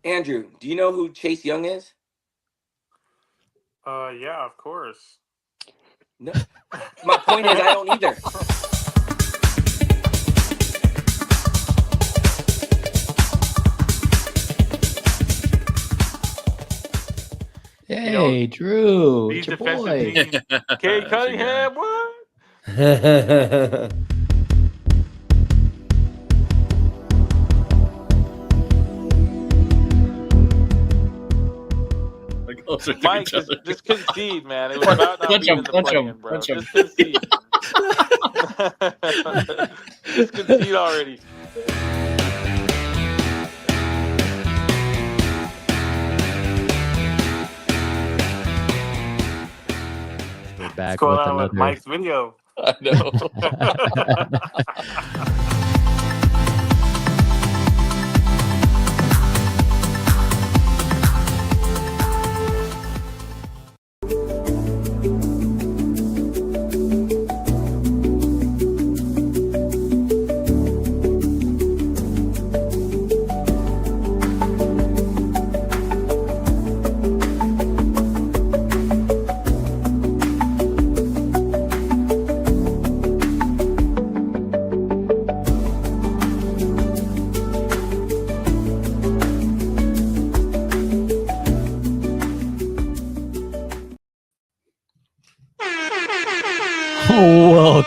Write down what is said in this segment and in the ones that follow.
Andrew, do you know who Chase Young is? Yeah, of course. No. My point is, I don't either. Hey, Drew, These it's your defensive boy. teams. Cade Cunningham, what? Mike, just concede, man. It was about not being in the play-in, bro. Just concede. Just concede already. We're back What's going with on with another. Mike's video? I know.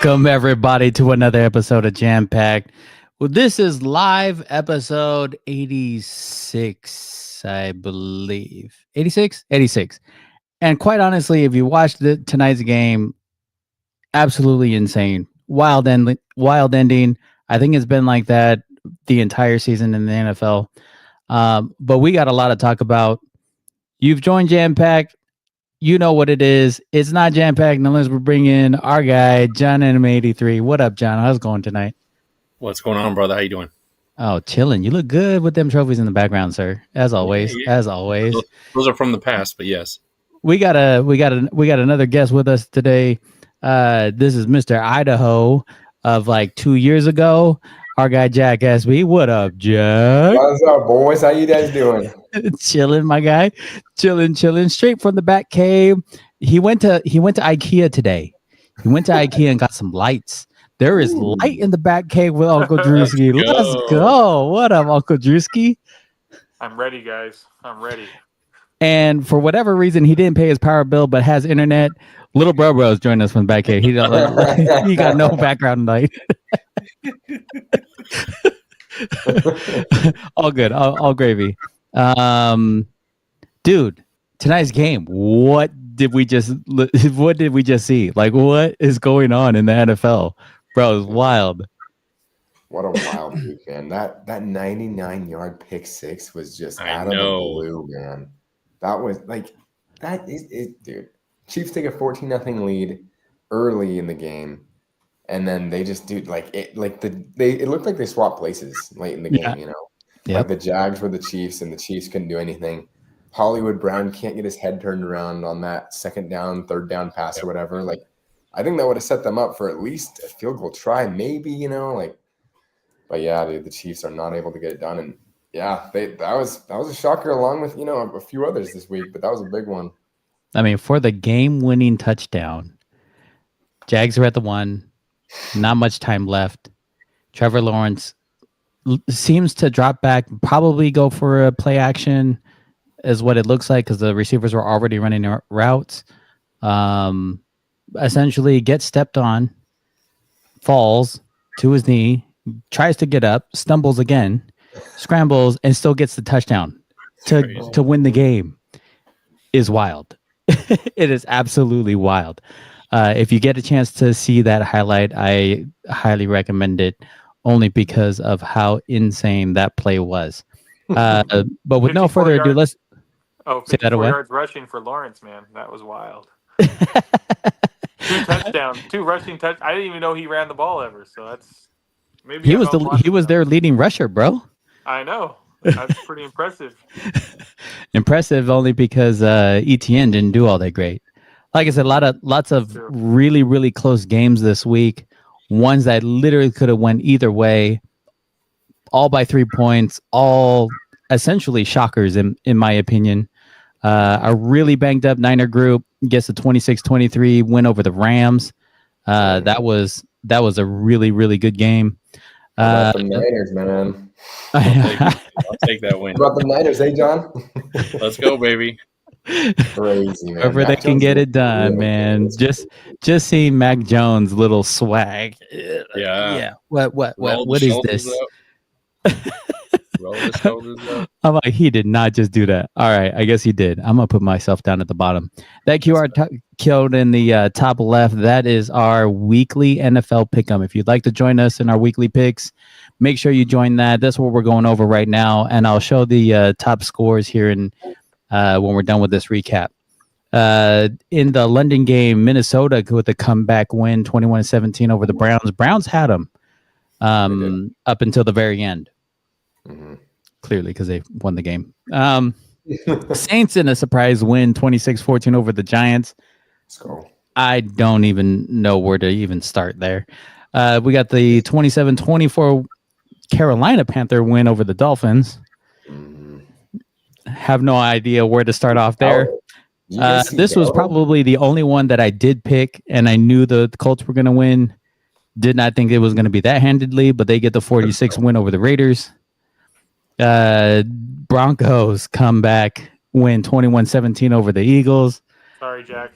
Welcome everybody to another episode of JAMM Packed. Well, this is live episode 86, I believe. 86? 86. And quite honestly, if you watched tonight's game, absolutely insane. Wild ending. I think it's been like that the entire season in the NFL. But we got a lot to talk about. You've joined JAMM Packed. You know what it is. It's not jam packed unless we bring in our guy, John Anime 83. What up, John? How's it going tonight? What's going on, brother? How you doing? Oh, chilling. You look good with them trophies in the background, sir. As always. Yeah. As always. Those are from the past, but yes. We got another guest with us today. This is Mr. Idaho of like 2 years ago. Our guy Jack SB. What up, Jack? What's up, boys? How you guys doing? Chilling, my guy. Chilling. Straight from the back cave. He went to IKEA today. He went to IKEA and got some lights. There is light in the back cave with Uncle Drewski. Let's go. What up, Uncle Drewski? I'm ready, guys. I'm ready. And for whatever reason, he didn't pay his power bill, but has internet. Little Bro's joined us from the back cave. He got no background light. All good. All gravy. Dude, tonight's game. What did we just see? Like, what is going on in the NFL? Bro, it's wild. What a wild week, man. That 99-yard pick six was just out of the blue, man. That was like, that is it, dude. Chiefs take a 14-0 lead early in the game, and then they just it looked like they swapped places late in the game, you know. Yep. Like the Jags were the Chiefs, and the Chiefs couldn't do anything. Hollywood Brown can't get his head turned around on that second down, third down pass or whatever. Like, I think that would have set them up for at least a field goal try, maybe, you know, like. But yeah, dude, the Chiefs are not able to get it done, and yeah, that was a shocker, along with, you know, a few others this week, but that was a big one. I mean, for the game-winning touchdown, Jags are at the 1. Not much time left. Trevor Lawrence seems to drop back, probably go for a play action, is what it looks like, because the receivers were already running routes. Essentially, gets stepped on, falls to his knee, tries to get up, stumbles again, scrambles, and still gets the touchdown to win the game. Is wild. It is absolutely wild. If you get a chance to see that highlight, I highly recommend it, only because of how insane that play was. But with no further ado, let's say that away. Yards rushing for Lawrence, man. That was wild. 2 touchdowns, 2 rushing touch. I didn't even know he ran the ball ever. So that's maybe he was their leading rusher, bro. I know. That's pretty impressive. Impressive only because ETN didn't do all that great. Like I said, lots of really, really close games this week. Ones that literally could have went either way. All by 3 points. All essentially shockers in my opinion. A really banged up Niner group gets a 26-23 win over the Rams. That was a really, really good game. How about the Niners, man? I'll take that win. How about the Niners, hey, John? Let's go, baby. Crazy, man. Wherever they Mac can Jones get is it done, really man. good. Just seeing Mac Jones' little swag. Yeah. What Roll the is shoulders this? up. Roll the shoulders up. I'm like, he did not just do that. All right, I guess he did. I'm gonna put myself down at the bottom. That QR code in the top left. That is our weekly NFL pick'em. If you'd like to join us in our weekly picks, make sure you join that. That's what we're going over right now, and I'll show the top scores here in when we're done with this recap. In the London game, Minnesota with a comeback win, 21-17 over the Browns. Browns had them up until the very end. Mm-hmm. Clearly, because they won the game. Saints in a surprise win, 26-14 over the Giants. Let's go. I don't even know where to even start there. We got the 27-24 Carolina Panther win over the Dolphins. Mm-hmm. Have no idea where to start off there. This was probably the only one that I did pick, and I knew the Colts were going to win. Did not think it was going to be that handedly, but they get the 46 win over the Raiders. Broncos come back, win 21-17 over the Eagles. Sorry, Jack.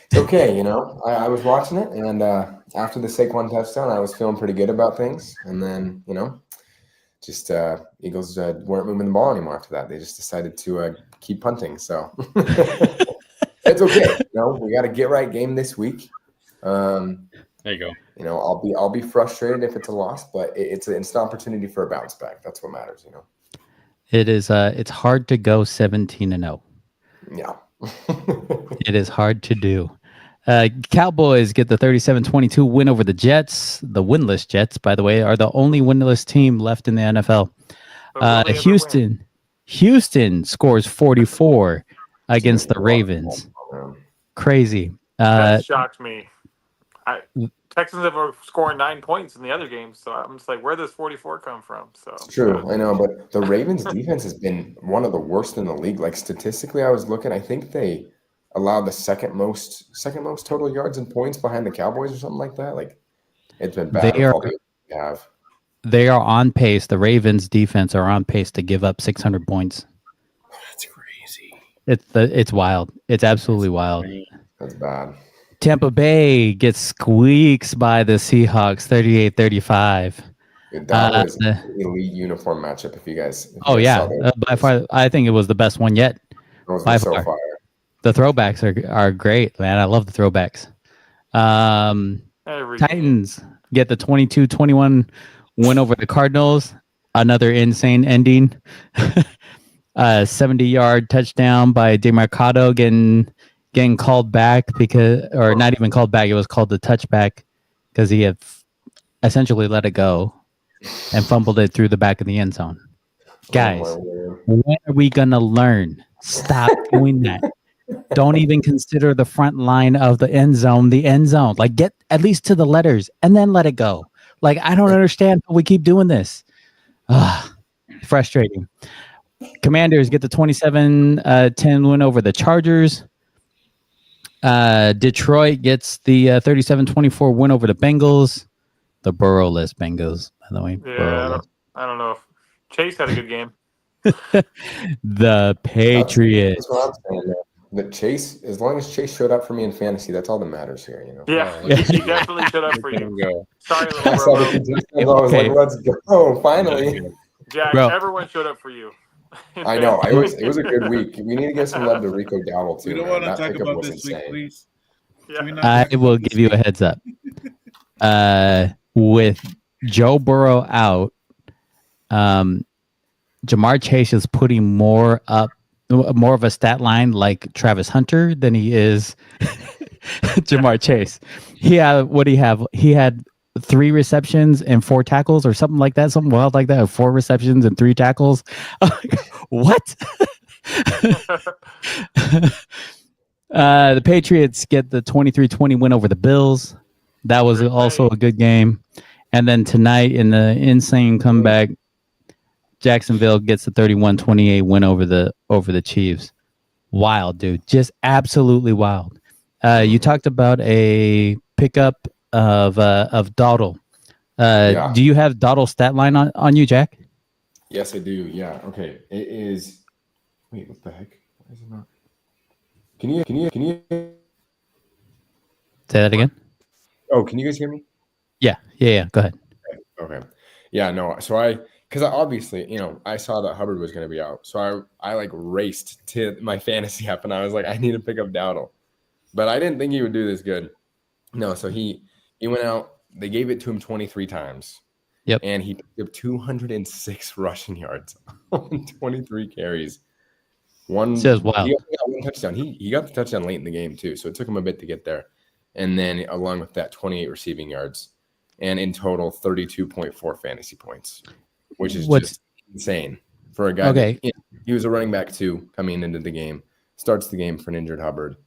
It's okay, I was watching it, and after the Saquon touchdown, I was feeling pretty good about things. And then, just Eagles weren't moving the ball anymore after that. They just decided to keep punting. So it's okay. We got a get right game this week. There you go. I'll be frustrated if it's a loss, but it's an opportunity for a bounce back. That's what matters. It is. It's hard to go 17-0. Yeah. It is hard to do. Cowboys get the 37-22 win over the Jets. The winless Jets, by the way, are the only winless team left in the NFL. Houston scores 44 against the Ravens. Crazy. That shocks me. Texans have scoring 9 points in the other games, so I'm just like, where does 44 come from? So it's true, I know, but the Ravens' defense has been one of the worst in the league. Like statistically, I was looking. I think they allowed the second most total yards and points behind the Cowboys or something like that. Like it's been bad. They are on pace. The Ravens' defense are on pace to give up 600 points. That's crazy. It's wild. It's absolutely wild. That's bad. Tampa Bay gets squeaks by the Seahawks, 38-35. That was an elite uniform matchup. If you guys by far, I think it was the best one yet. By far. The throwbacks are great, man. I love the throwbacks. Titans get the 22-21 win over the Cardinals. Another insane ending. 70-yard touchdown by DeMarcado getting called back or not even called back. It was called the touchback because he had essentially let it go and fumbled it through the back of the end zone. Guys, when are we going to learn? Stop doing that. Don't even consider the front line of the end zone. Like, get at least to the letters and then let it go. Like, I don't understand how we keep doing this. Frustrating. Commanders get the 27-10 win over the Chargers. Detroit gets the 37-24 win over the Bengals. The Burrow-less Bengals, by the way. Yeah, I don't know if Chase had a good game. The Patriots. That's what I'm saying. But Chase, as long as Chase showed up for me in fantasy, that's all that matters here. Yeah, he definitely showed up for you. Sorry, I was like, let's go, finally. Jack, everyone showed up for you. I know. It was a good week. We need to get some love to Rico Dowdle too. We don't want to talk about this week, please. Yeah. I will give you a heads up. With Joe Burrow out, Jamar Chase is putting more of a stat line like Travis Hunter than he is Jamar Chase. He had 3 receptions and 4 tackles or something like that, something wild like that. 4 receptions and 3 tackles. What? The Patriots get the 23-20 win over the Bills. That was also a good game. And then tonight in the insane comeback, Jacksonville gets the 31-28 win over the Chiefs. Wild, dude. Just absolutely wild. You talked about a pickup of Dawdle. Do you have Dawdle's stat line on you, Jack? Yes, I do. Yeah. Okay. It is. Wait, what the heck? Why is it not? Can you say that again? Oh, can you guys hear me? Yeah. Go ahead. Okay. Yeah. No. So because obviously, I saw that Hubbard was going to be out, so I like raced to my fantasy app, and I was like, I need to pick up Dowdle, but I didn't think he would do this good. No. So he went out. They gave it to him 23 times. Yep. And he picked up 206 rushing yards on 23 carries. Says wild. He got one touchdown. He got the touchdown late in the game too, so it took him a bit to get there. And then along with that, 28 receiving yards, and in total 32.4 fantasy points, which is just insane for a guy. Okay. He was a running back too coming into the game. Starts the game for an injured Hubbard.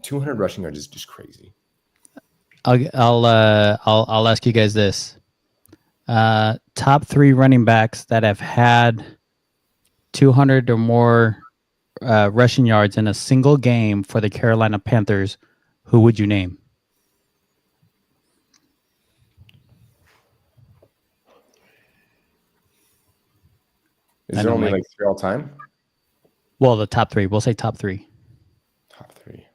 200 rushing yards is just crazy. I'll ask you guys this: top 3 running backs that have had 200 or more rushing yards in a single game for the Carolina Panthers. Who would you name? Is there only like 3 all time? Well, the top 3. We'll say top 3. Top 3.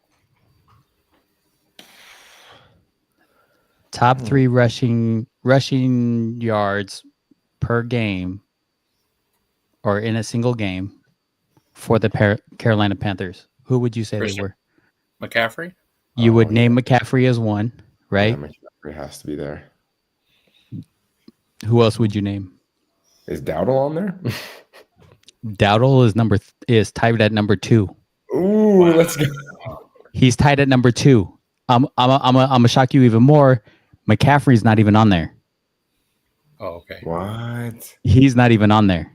Top 3 rushing yards per game, or in a single game, for the Carolina Panthers. Who would you say they were? McCaffrey? You would name McCaffrey as one, right? Yeah, McCaffrey has to be there. Who else would you name? Is Dowdle on there? Dowdle is tied at number 2. Ooh, let's go. He's tied at number 2. I'm gonna shock you even more. McCaffrey's not even on there. Oh, okay. What? He's not even on there.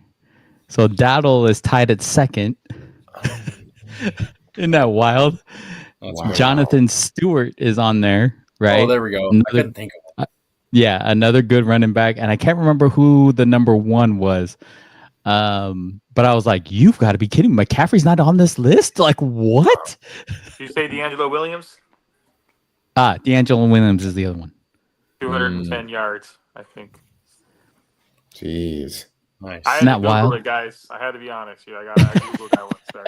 So Dowdle is tied at 2nd. Isn't that wild? Wow. Jonathan Stewart is on there, right? Oh, there we go. I couldn't think of it. Yeah, another good running back. And I can't remember who the number 1 was. But I was like, you've got to be kidding. McCaffrey's not on this list? Like, what? Did you say D'Angelo Williams? D'Angelo Williams is the other one. 210 yards, I think. Jeez. Nice. I had Isn't to that Google wild? it, guys. I had to be honest here. I Googled that one. Sorry.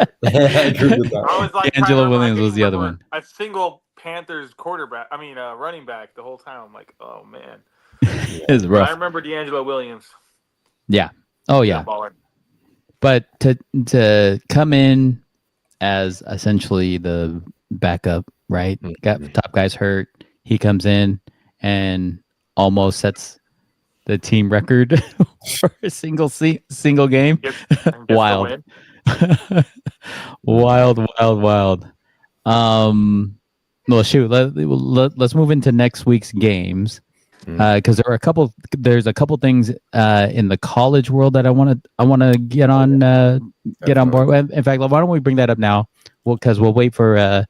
I was like, D'Angelo Williams was the other one. A single Panthers running back the whole time. I'm like, oh man. It's rough. I remember D'Angelo Williams. Yeah. Oh yeah. Baller. But to come in as essentially the backup, right? Got top guys hurt. He comes in and almost sets the team record for a single game. Gets Wild. Wild. Well, shoot. Let's move into next week's games because there's a couple things in the college world that I want to get on board. In fact, why don't we bring that up now? Because we'll wait for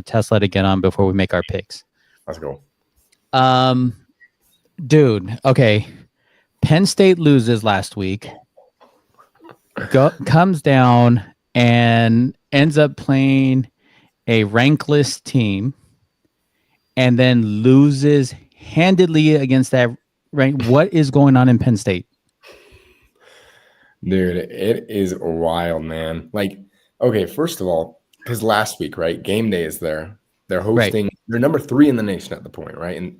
Tesla to get on before we make our picks. Let's go. Dude. Okay. Penn State loses last week. Comes down and ends up playing a rankless team, and then loses handedly against that rank. What is going on in Penn State? Dude, it is wild, man. Like, okay, first of all, because last week, right, game day is there. They're hosting. Right. They're number 3 in the nation at the point, right? And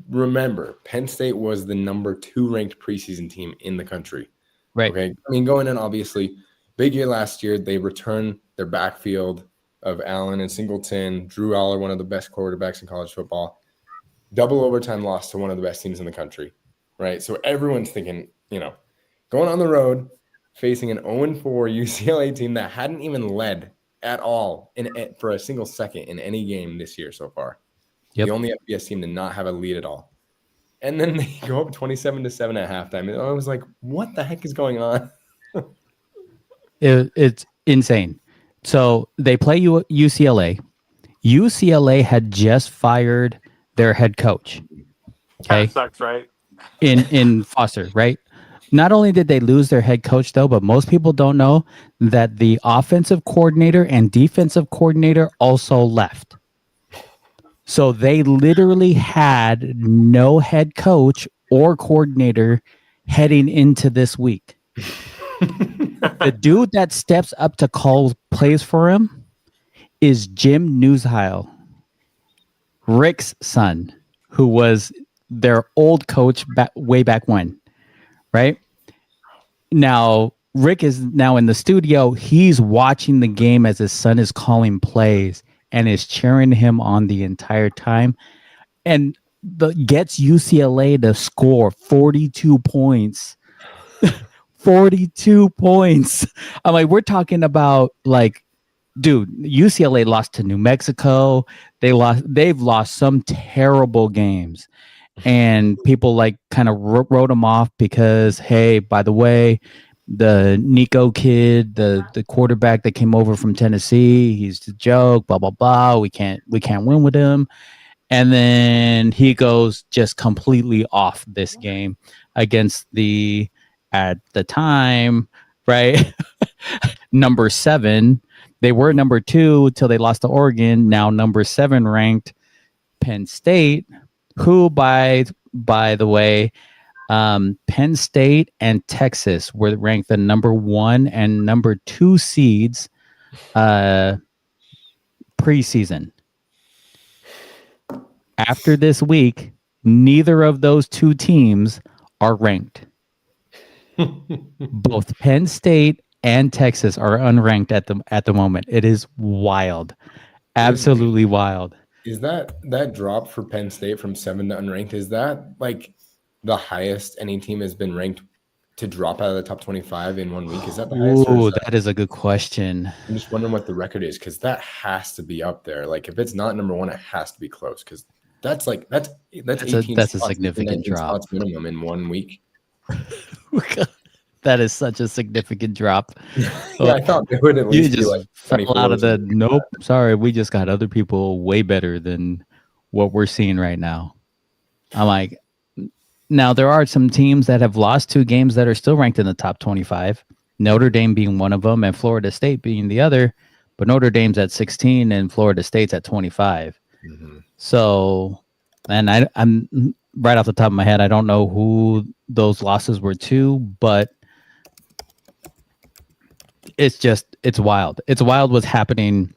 remember, Penn State was the number 2 ranked preseason team in the country. Right. Okay. I mean, going in, obviously, big year last year. They returned their backfield of Allen and Singleton, Drew Aller, one of the best quarterbacks in college football. Double overtime loss to one of the best teams in the country, right? So everyone's thinking, going on the road, facing an 0-4 UCLA team that hadn't even led at all for a single second in any game this year so far. Yep. The only FBS team to not have a lead at all. And then they go up 27-7 at halftime. And I was like, what the heck is going on? It's insane. So they play UCLA. UCLA had just fired their head coach. Okay. That sucks, right? In Foster, right? Not only did they lose their head coach, though, but most people don't know that the offensive coordinator and defensive coordinator also left. So they literally had no head coach or coordinator heading into this week. The dude that steps up to call plays for him is Jim Newsheil, Rick's son, who was their old coach way back when, right? Now, Rick is now in the studio. He's watching the game as his son is calling plays and is cheering him on the entire time. And gets UCLA to score 42 points. 42 points. I'm like, we're talking about like, dude, UCLA lost to New Mexico. They've lost some terrible games. And people like kind of wrote them off because, hey, by the way, the Nico kid, the quarterback that came over from Tennessee, he's a joke, blah, blah, blah. We can't win with him. And then he goes just completely off this game against at the time, right? number 7. They were number 2 till they lost to Oregon. Now number 7 ranked Penn State, who by the way, Penn State and Texas were ranked the number 1 and number 2 seeds preseason. After this week, neither of those 2 teams are ranked. Both Penn State and Texas are unranked at the moment. It is wild. Absolutely wild. Is that drop for Penn State from 7 to unranked? Is that like the highest any team has been ranked to drop out of the top 25 in 1 week? Is that the highest? Ooh, that is a good question. I'm just wondering what the record is, because that has to be up there. Like if it's not number 1, it has to be close, because that's 18 a significant drop minimum in 1 week. That is such a significant drop. Yeah, I thought it would at least you just be like fell out of the nope. Sorry, we just got other people way better than what we're seeing right now. I'm like, now there are some teams that have lost 2 games that are still ranked in the top 25. Notre Dame being one of them, and Florida State being the other. But Notre Dame's at 16 and Florida State's at 25. Mm-hmm. So, and I'm right off the top of my head, I don't know who those losses were to, but it's wild. It's wild what's happening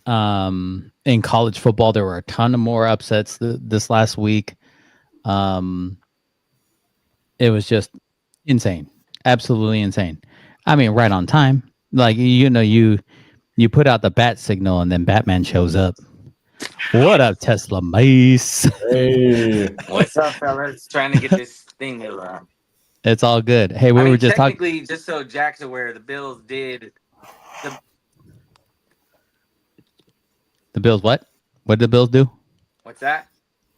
in college football. There were a ton of more upsets this last week. It was just insane. Absolutely insane. I mean, right on time. Like, you put out the bat signal and then Batman shows up. What up, TeslaMase? Hey. What's up, fellas? Trying to get this thing around. It's all good. Hey, we were just talking. Technically, just so Jack's aware, the Bills did. The Bills what? What did the Bills do? What's that?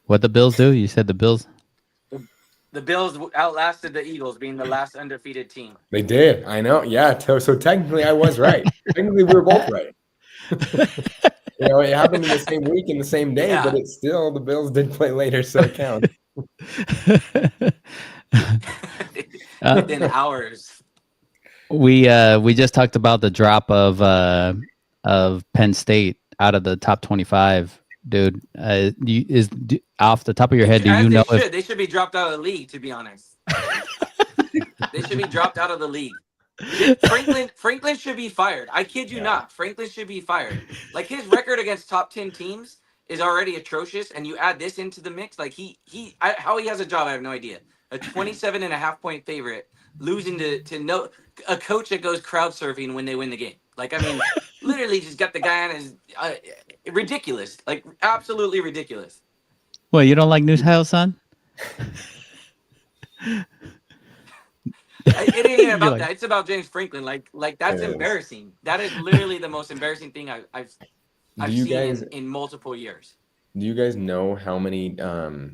What the Bills do? You said the Bills? The Bills outlasted the Eagles, being the last undefeated team. They did. I know. Yeah. So technically, I was right. Technically, we were both right. It happened in the same week in the same day, but it's still the Bills did play later, so it counts. Within hours. We just talked about the drop of Penn State out of the top 25, dude. Off the top of your head, do you know if they should be dropped out of the league? To be honest, they should be dropped out of the league. Franklin should be fired. I kid you not. Franklin should be fired. Like, his record against top 10 teams is already atrocious, and you add this into the mix. Like, how he has a job, I have no idea. A 27.5-point favorite, losing to a coach that goes crowd surfing when they win the game. Like, I mean, literally just got the guy on his ridiculous. Like, absolutely ridiculous. Well, you don't like Newshouse, son? It ain't even about that. It's about James Franklin. Like that's embarrassing. That is literally the most embarrassing thing I've seen in multiple years. Do you guys know how many top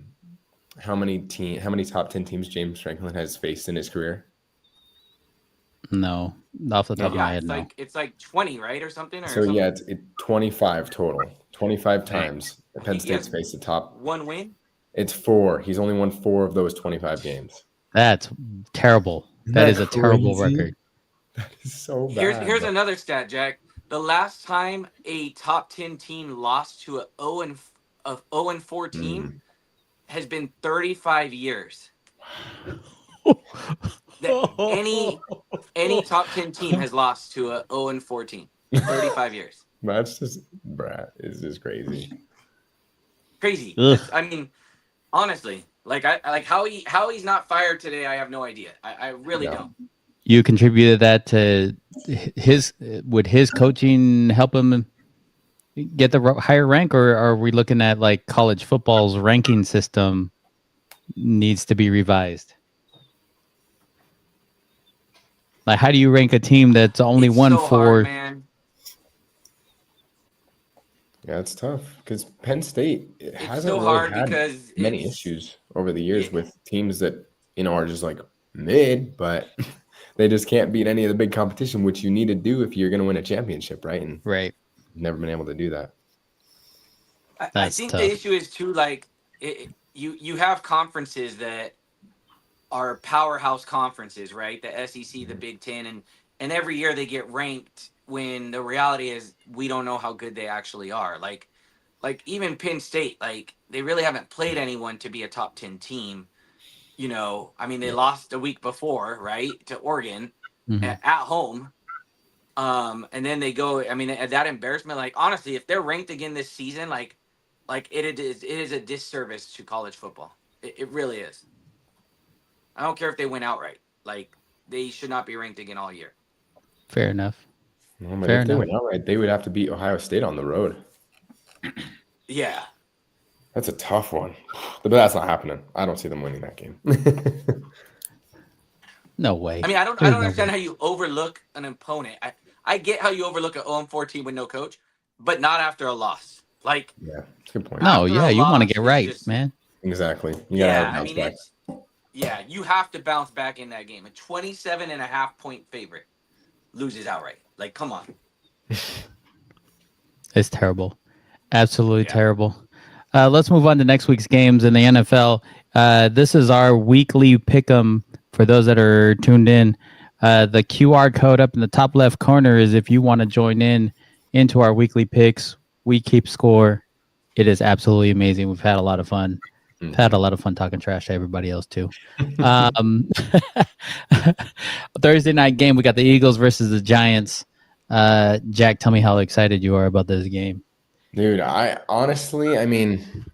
10 teams James Franklin has faced in his career? No, off the top of my head, no. It's like 20, right, or something? It's 25 total. 25 times Penn State's faced the top. 1 win? It's 4. He's only won 4 of those 25 games. That's terrible. That is a terrible record. That is so bad. Here's another stat, Jack. The last time a top 10 team lost to a 0-4 team has been 35 years. Any top 10 team has lost to a 0-4 team. 35 years. That's just is just crazy. Crazy. I mean, honestly, like how he's not fired today, I have no idea. I really don't. You contributed that to would his coaching help him get the higher rank, or are we looking at like college football's ranking system needs to be revised? Like, how do you rank a team that's only It's won so for? hard, man. Yeah, it's tough because Penn State hasn't so really hard had because many issues over the years with teams that are just like mid, but they just can't beat any of the big competition, which you need to do if you're going to win a championship, right? And never been able to do that. I think the issue is too, like, you have conferences that are powerhouse conferences, right? The SEC, the Big Ten, and every year they get ranked when the reality is we don't know how good they actually are. Like even Penn State, like they really haven't played anyone to be a top 10 team. You know, I mean, they lost a week before, right, to Oregon at home. And then they go, I mean, that embarrassment, like, honestly, if they're ranked again this season, like it is a disservice to college football. It really is. I don't care if they win outright. Like, they should not be ranked again all year. Fair enough. No, but if they went outright, they would have to beat Ohio State on the road. Yeah. That's a tough one. But that's not happening. I don't see them winning that game. No way. I mean, I don't understand how you overlook an opponent. I get how you overlook an 0-4 team with no coach, but not after a loss. Like, yeah, that's a good point. No, yeah, you want to get right, man. Exactly. I mean, you have to bounce back in that game. A 27.5 point favorite loses outright. Like, come on. It's terrible. Absolutely terrible. Let's move on to next week's games in the NFL. This is our weekly pick'em for those that are tuned in. The QR code up in the top left corner is if you want to join into our weekly picks. We keep score. It is absolutely amazing. We've had a lot of fun. Had a lot of fun talking trash to everybody else too. Thursday night game, we got the Eagles versus the Giants. Jack, tell me how excited you are about this game. Dude, I mean,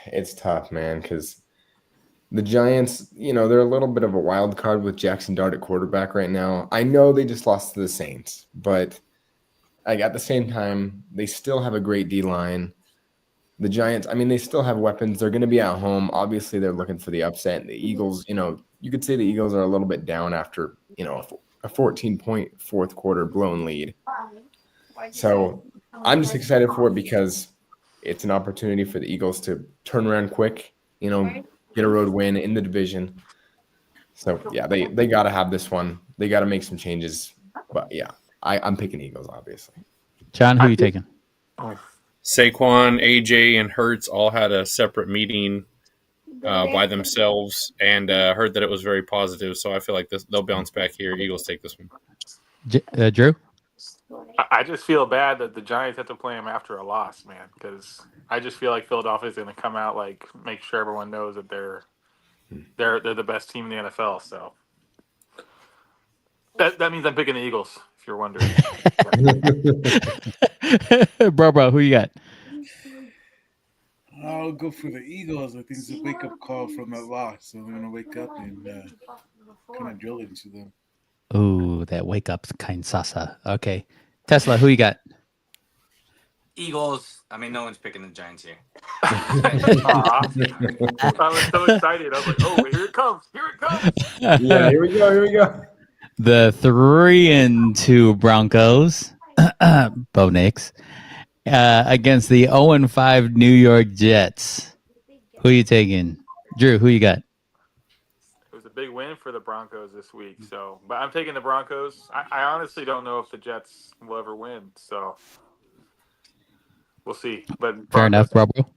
it's tough, man, because the Giants, they're a little bit of a wild card with Jackson Dart at quarterback right now. I know they just lost to the Saints, but at the same time, they still have a great D-line. The Giants, I mean, they still have weapons. They're going to be at home. Obviously, they're looking for the upset. The Eagles, you could say the Eagles are a little bit down after, a 14-point fourth quarter blown lead. So I'm just excited for it because it's an opportunity for the Eagles to turn around quick, get a road win in the division. So, yeah, they got to have this one. They got to make some changes. But, yeah, I'm picking Eagles, obviously. John, who are you taking? Saquon, AJ, and Hurts all had a separate meeting by themselves and heard that it was very positive. So I feel like they'll bounce back here. Eagles take this one. Drew? I just feel bad that the Giants have to play them after a loss, man, because I just feel like Philadelphia is going to come out, like, make sure everyone knows that they're the best team in the NFL. So that means I'm picking the Eagles, if you're wondering. bro, who you got? I'll go for the Eagles. I think it's a wake-up call from that loss. So they're going to wake up and kind of drill into them. Ooh, that wake-up kind Sasa. Okay. Tesla, who you got? Eagles. I mean, no one's picking the Giants here. I was so excited. I was like, oh, here it comes. Here it comes. Yeah, here we go. The 3-2 Broncos, Bo Nix, against the 0-5 New York Jets. Who you taking? Drew, who you got? It was a big win for the Broncos this week. But I'm taking the Broncos. I honestly don't know if the Jets will ever win. So we'll see. But Fair enough, Robo.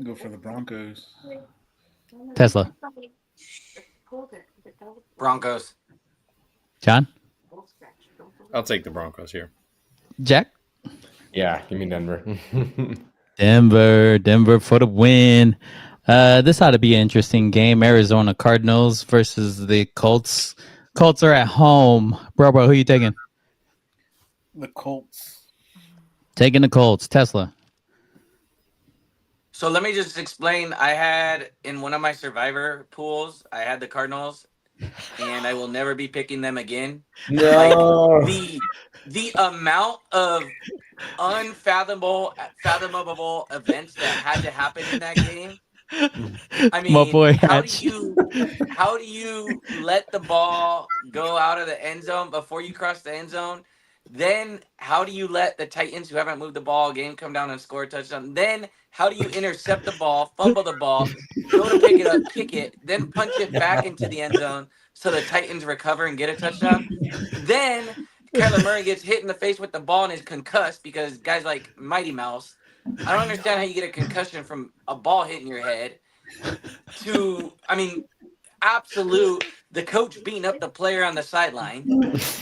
Go for the Broncos. Tesla. Broncos. John? I'll take the Broncos here. Jack? Yeah, give me Denver. Denver for the win. This ought to be an interesting game. Arizona Cardinals versus the Colts. Colts are at home. Bro, who you taking? The Colts. Taking the Colts. Tesla. So let me just explain. I had in one of my survivor pools, I had the Cardinals, and I will never be picking them again. No. Like the amount of fathomable events that had to happen in that game. I mean, My boy how Hatch. do you let the ball go out of the end zone before you cross the end zone? Then how do you let the Titans, who haven't moved the ball, game come down and score a touchdown? Then how do you intercept the ball, fumble the ball, go to pick it up, kick it, then punch it back into the end zone so the Titans recover and get a touchdown? Then Kyler Murray gets hit in the face with the ball and is concussed because guys like Mighty Mouse. I don't understand how you get a concussion from a ball hitting your head to, absolute, the coach beating up the player on the sideline.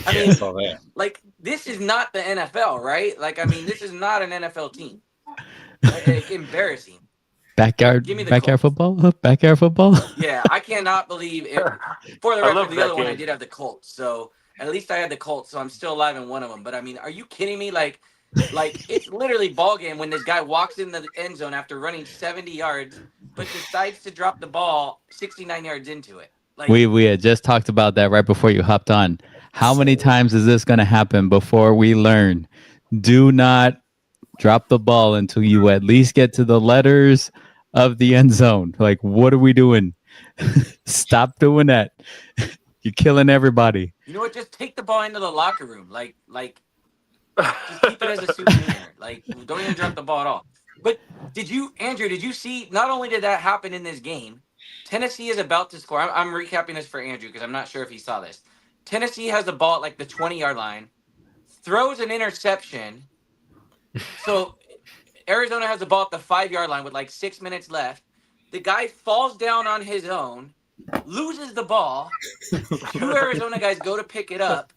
I Yeah, mean, I saw that. like, this is not the NFL, right? Like, this is not an NFL team. Like, embarrassing. Backyard Give me the backyard Colts. football? Backyard football? Yeah, I cannot believe it. For the I record, love the that other one I game. did have the Colts, so at least I had the Colts, so I'm still alive in one of them. But are you kidding me? Like it's literally ball game when this guy walks in the end zone after running 70 yards, but decides to drop the ball 69 yards into it. Like We had just talked about that right before you hopped on. How many times is this going to happen before we learn? Do not drop the ball until you at least get to the letters of the end zone. Like, what are we doing? Stop doing that. You're killing everybody. you know what? Just take the ball into the locker room. Like just keep it as a souvenir. Like don't even drop the ball at all. But Andrew, did you see? Not only did that happen in this game, Tennessee is about to score. I'm recapping this for Andrew because I'm not sure if he saw this. Tennessee has the ball at like the 20-yard line, throws an interception. So Arizona has the ball at the 5-yard line with like 6 minutes left. The guy falls down on his own, loses the ball. Two Arizona guys go to pick it up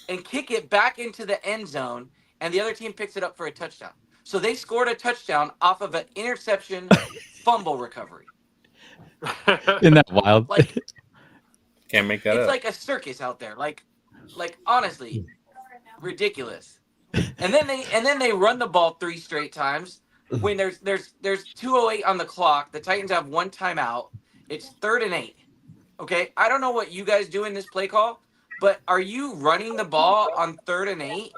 and kick it back into the end zone, and the other team picks it up for a touchdown. So they scored a touchdown off of an interception fumble recovery. Isn't that wild? Like Can't make that it's up. like a circus out there. Like honestly, ridiculous. And then they run the ball 3 straight times when there's 2:08 on the clock. The Titans have 1 timeout. It's 3rd and 8. Okay, I don't know what you guys do in this play call, but are you running the ball on 3rd and 8?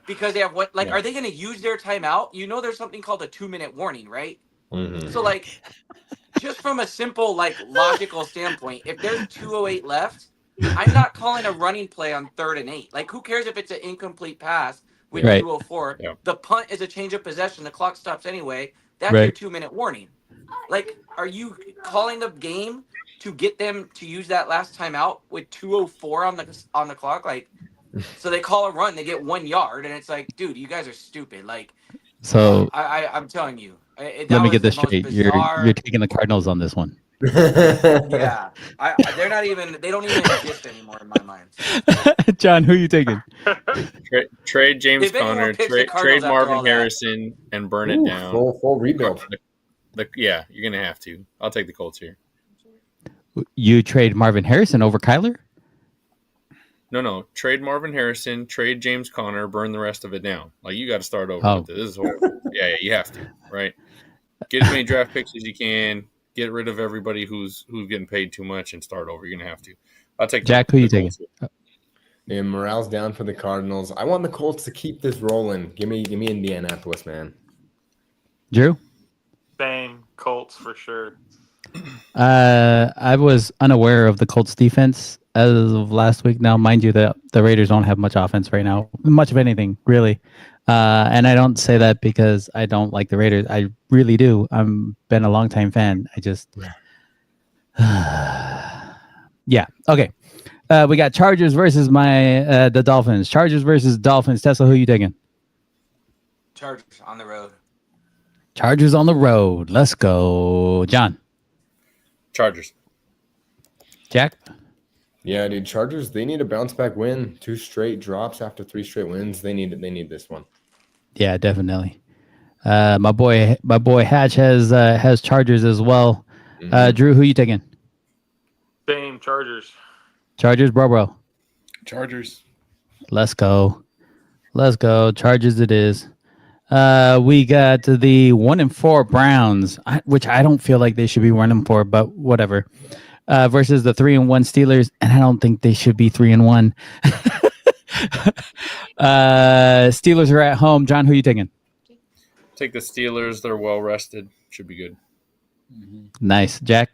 Because they have what? Like, are they going to use their timeout? You know, there's something called a 2-minute warning, right? Mhm. So, like, just from a simple, like, logical standpoint, if there's 2:08 left, I'm not calling a running play on 3rd and 8. Like, who cares if it's an incomplete pass with Right. 2:04? Yeah. The punt is a change of possession. The clock stops anyway. That's Right. your 2-minute warning. Like, are you calling the game to get them to use that last timeout with 2:04 on the clock? Like, so they call a run, they get 1 yard, and it's like, dude, you guys are stupid. Like, So I'm telling you, let me get this straight. You're taking the Cardinals on this one. Yeah, they're not even. They don't even exist anymore in my mind. John, who are you taking? Trade James If anyone Conner, picks the trade Cardinals after all Marvin that- Harrison, and burn it Ooh, down. full rebuild. Yeah, you're gonna have to. I'll take the Colts here. You trade Marvin Harrison over Kyler? No. Trade Marvin Harrison, trade James Conner, burn the rest of it down. Like you got to start over Oh. with this. This is horrible. Yeah, you have to. Right. Get as many draft picks as you can. Get rid of everybody who's getting paid too much and start over. You're gonna have to. I'll take Jack, who you the taking? Colts. Yeah, morale's down for the Cardinals. I want the Colts to keep this rolling. Give me Indianapolis, man. Drew? Same Colts for sure. I was unaware of the Colts defense as of last week. Now, mind you, the Raiders don't have much offense right now, much of anything, really. And I don't say that because I don't like the Raiders. I really do. I'm been a longtime fan. I just, yeah. Okay. We got Chargers versus the Dolphins. Chargers versus Dolphins. Tesla, who you taking? Chargers on the road. Chargers on the road. Let's go, John. Chargers. Jack? Yeah, dude. Chargers, they need a bounce back win. 2 straight drops after 3 straight wins. They need this one. Yeah, definitely. My boy Hatch has Chargers as well. Mhm. Drew, who you taking? Same Chargers. Chargers, bro. Chargers. Let's go. Chargers it is. We got the 1-4 Browns, which I don't feel like they should be 1-4, but whatever. Versus the 3-1 Steelers, and I don't think they should be 3-1. Steelers are at home. John, who you taking? Take the Steelers. They're well rested. Should be good. Nice, Jack.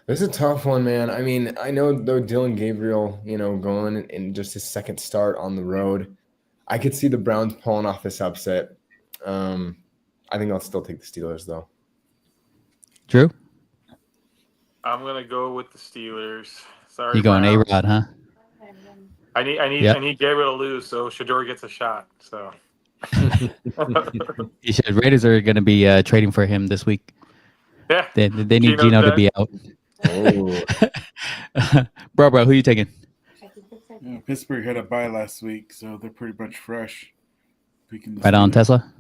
This is a tough one, man. I mean, I know though Dylan Gabriel, going in just his second start on the road, I could see the Browns pulling off this upset. I think I'll still take the Steelers though. Drew, I'm gonna go with the Steelers. Sorry, you going Browns. A-Rod, huh? I need Gabriel to lose so Shador gets a shot. So You should. Raiders are going to be trading for him this week. yeah, They need Gino's Gino to back. be out. Oh, Bro, who you taking? Yeah, Pittsburgh had a bye last week, so they're pretty much fresh. Picking the Right on, Steelers. Tesla.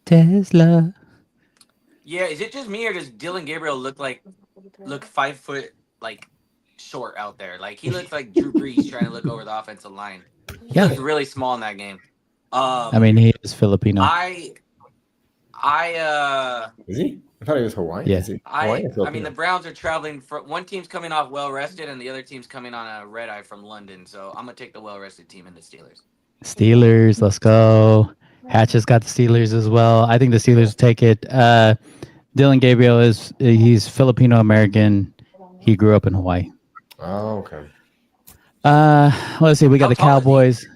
Tesla. Yeah, is it just me or does Dylan Gabriel look 5 foot short out there? Like he looks like Drew Brees trying to look over the offensive line. He Yeah. looks really small in that game. I mean, he is Filipino. I is he? I thought he was Hawaiian. Yeah. Is he Hawaiian or mean, Filipino? the Browns are traveling. One team's coming off well rested, and the other team's coming on a red eye from London. So I'm gonna take the well rested team in the Steelers. Steelers, let's go. Hatch has got the Steelers as well. I think the Steelers take it. Dylan Gabriel he's Filipino American. He grew up in Hawaii. Oh, okay. Let's see. We got How the tall is he? Cowboys.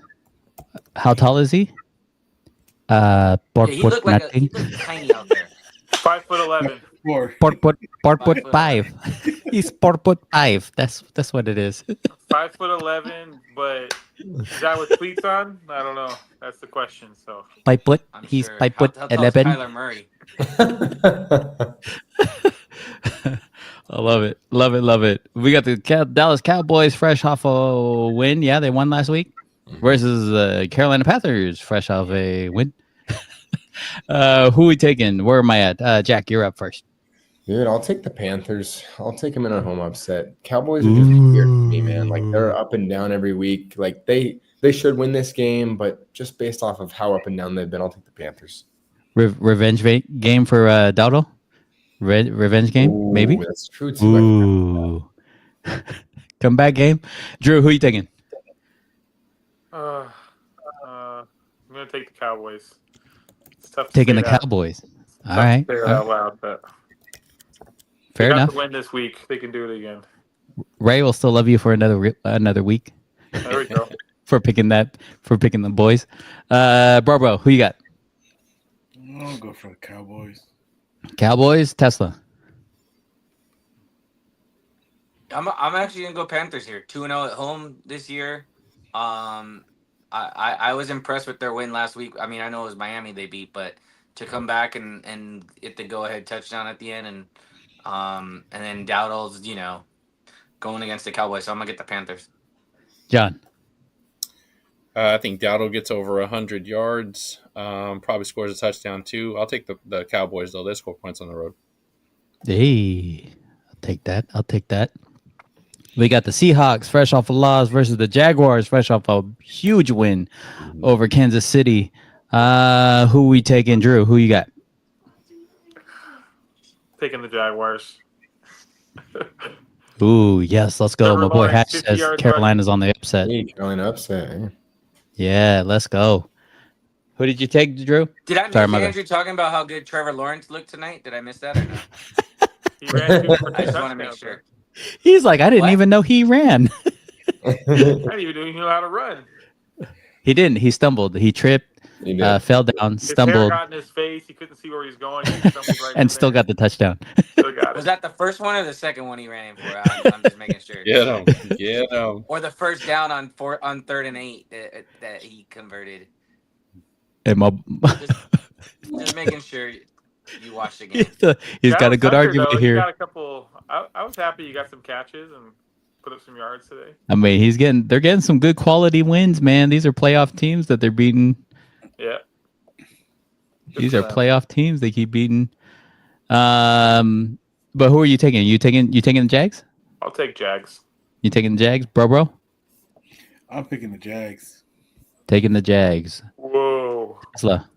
How tall is he? Yeah, he looked tiny out there. 5'11". 4. 5. He's 4'5". That's what it is. 5'11", but is that with cleats on? I don't know. That's the question. So 5 foot. I'm He's sure. 5 foot How tall is 11. Kyler Murray. I love it. We got the Dallas Cowboys fresh off a win. Yeah, they won last week versus Carolina Panthers fresh off a win. Who we taking? Where am I at? Jack, you're up first. Dude, I'll take the Panthers. I'll take them in a home upset. Cowboys are just weird to me, man. Like they're up and down every week. Like they should win this game, but just based off of how up and down they've been, I'll take the Panthers. Revenge game for Dowdle? Revenge game? Ooh, Maybe? that's true too. Ooh. Comeback game? Drew, who you taking? I'm gonna take the Cowboys. It's tough to Taking say the that. Cowboys. All Tough to right. say that out loud, but Fair they got enough. the win this week. They can do it again. Ray will still love you for another week There we go. for picking the boys. Bro, who you got? I'll go for the Cowboys. Cowboys, Tesla. I'm actually gonna go Panthers here. 2-0 at home this year. I was impressed with their win last week. I mean, I know it was Miami they beat, but to come back and get the go ahead touchdown at the end and then Dowdle's, going against the Cowboys. So I'm gonna get the Panthers. John. I think Dowdle gets over 100 yards. Probably scores a touchdown too. I'll take the Cowboys though. They score points on the road. Hey, I'll take that. We got the Seahawks fresh off a loss versus the Jaguars fresh off a huge win over Kansas City. Who we taking, Drew? Who you got? Taking the Jaguars. Ooh, yes, let's go. Trevor My boy Lawrence, Hatch 50 says yards Carolina's on the upset. Hey, Carolina upset. Eh? Yeah, let's go. Who did you take, Drew? Did I miss Sorry, my bad. Andrew talking about how good Trevor Lawrence looked tonight? Did I miss that or no? He ran 2 I just want to make sure. He's like, I didn't What? even know he ran. I didn't even know how to run. He didn't. He stumbled. He tripped, You did. fell down, His hair stumbled, got in his face. He couldn't see where he was going. He stumbled right and in still there. got the touchdown. Still got Was it. that the first one or the second one he ran in for? I'm just making sure. Get them. Or the first down on 3rd and 8 that he converted. And my Just making sure. You watch the game. He's got a Travis good Hunter, argument though, he here. got a couple. I was happy you got some catches and put up some yards today. I mean, they're getting some good quality wins, man. These are playoff teams that they're beating. Yeah. These are playoff teams they keep beating. But who are you taking? You taking the Jags? I'll take Jags. You taking the Jags, bro? I'm picking the Jags. Taking the Jags. Whoa. Tesla.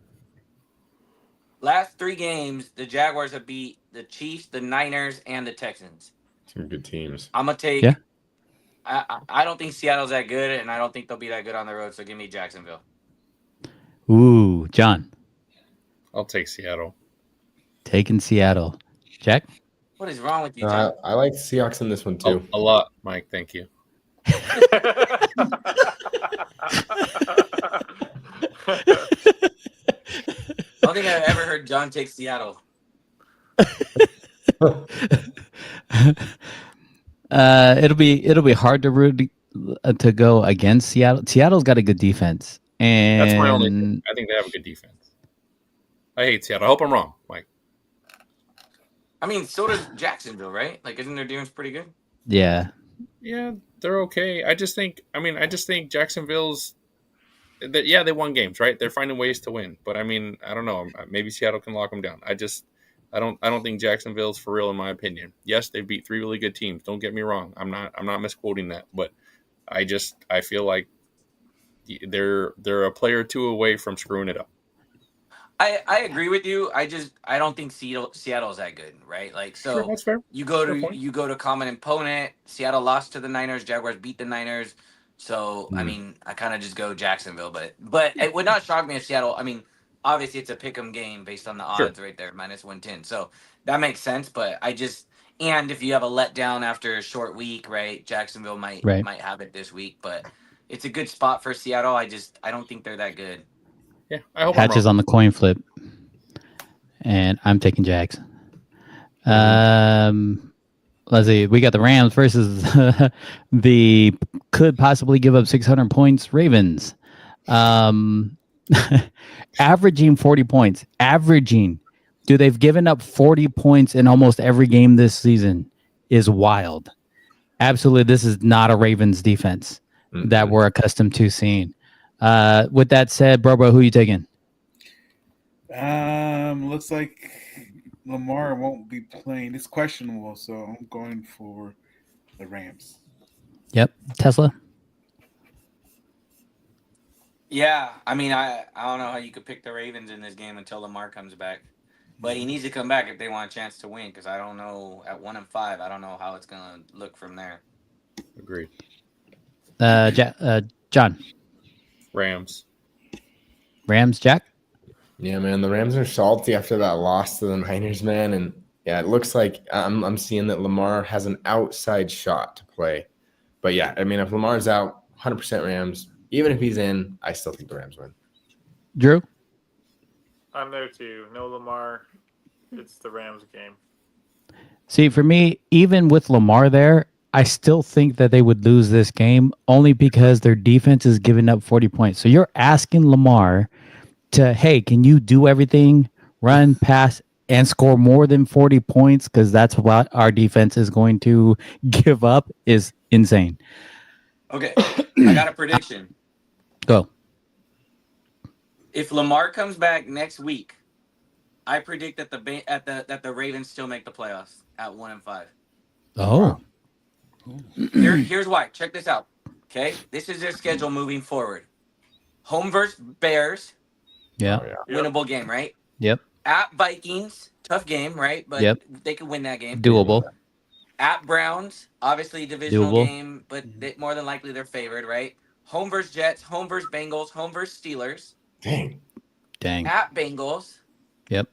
Last 3 games, the Jaguars have beat the Chiefs, the Niners, and the Texans. Some good teams. I'm gonna take. Yeah. I don't think Seattle's that good, and I don't think they'll be that good on the road. So give me Jacksonville. Ooh, John. I'll take Seattle. Taking Seattle. Jack? What is wrong with you, John? I like the Seahawks in this one too. A lot, Mike. Thank you. I don't think I've ever heard John take Seattle. It'll be hard to root to go against Seattle. Seattle's got a good defense, and That's my only thing. I think they have a good defense. I hate Seattle. I hope I'm wrong, Mike. I mean, so does Jacksonville, right? Like, isn't their defense pretty good? yeah, Yeah, they're okay. I just think Jacksonville's yeah, they won games, right? They're finding ways to win. But I mean, I don't know. Maybe Seattle can lock them down. I don't think Jacksonville's for real in my opinion. Yes, they beat 3 really good teams. Don't get me wrong. I'm not misquoting that, but I feel like they're a player or two away from screwing it up. I agree with you. I don't think Seattle's that good, right? Like, so Sure, that's fair. you go Fair point. to common opponent. Seattle lost to the Niners. Jaguars beat the Niners. So I mean, I kind of just go Jacksonville, but it would not shock me if Seattle. I mean, obviously it's a pick'em game based on the odds right there, -110. So that makes sense. But and if you have a letdown after a short week, right? Jacksonville might have it this week, but it's a good spot for Seattle. I don't think they're that good. Yeah, I hope Patches on the coin flip, and I'm taking Jags. Let's see. We got the Rams versus the could possibly give up 600 points Ravens. Averaging 40 points. Dude, they've given up 40 points in almost every game this season is wild. Absolutely, this is not a Ravens defense that we're accustomed to seeing. With that said, bro, who are you taking? Looks like Lamar won't be playing. It's questionable, so I'm going for the Rams. Yep. Tesla? Yeah, I mean, I don't know how you could pick the Ravens in this game until Lamar comes back, but he needs to come back if they want a chance to win. Because I don't know at 1-5, I don't know how it's gonna look from there. Agreed. John? Rams, Jack? Yeah, man, the Rams are salty after that loss to the Niners, man, and yeah, it looks like I'm seeing that Lamar has an outside shot to play. But yeah, I mean, if Lamar's out, 100% Rams. Even if he's in, I still think the Rams win. Drew? I'm there too. No Lamar. It's the Rams game. See, for me, even with Lamar there, I still think that they would lose this game only because their defense is giving up 40 points. So you're asking Lamar to, hey, can you do everything, run, pass, and score more than 40 points? Because that's what our defense is going to give up is insane. Okay, I got a prediction. Go. If Lamar comes back next week, I predict that the Ravens still make the playoffs at 1-5. Oh. Here's why. Check this out. Okay, this is their schedule moving forward. Home versus Bears. Yeah. Winnable game, right? Yep. At Vikings, tough game, right? But they could win that game. Doable. At Browns, obviously divisional Doable. game, but more than likely they're favored, right? Home versus Jets, home versus Bengals, home versus Steelers. Dang. At Bengals. Yep.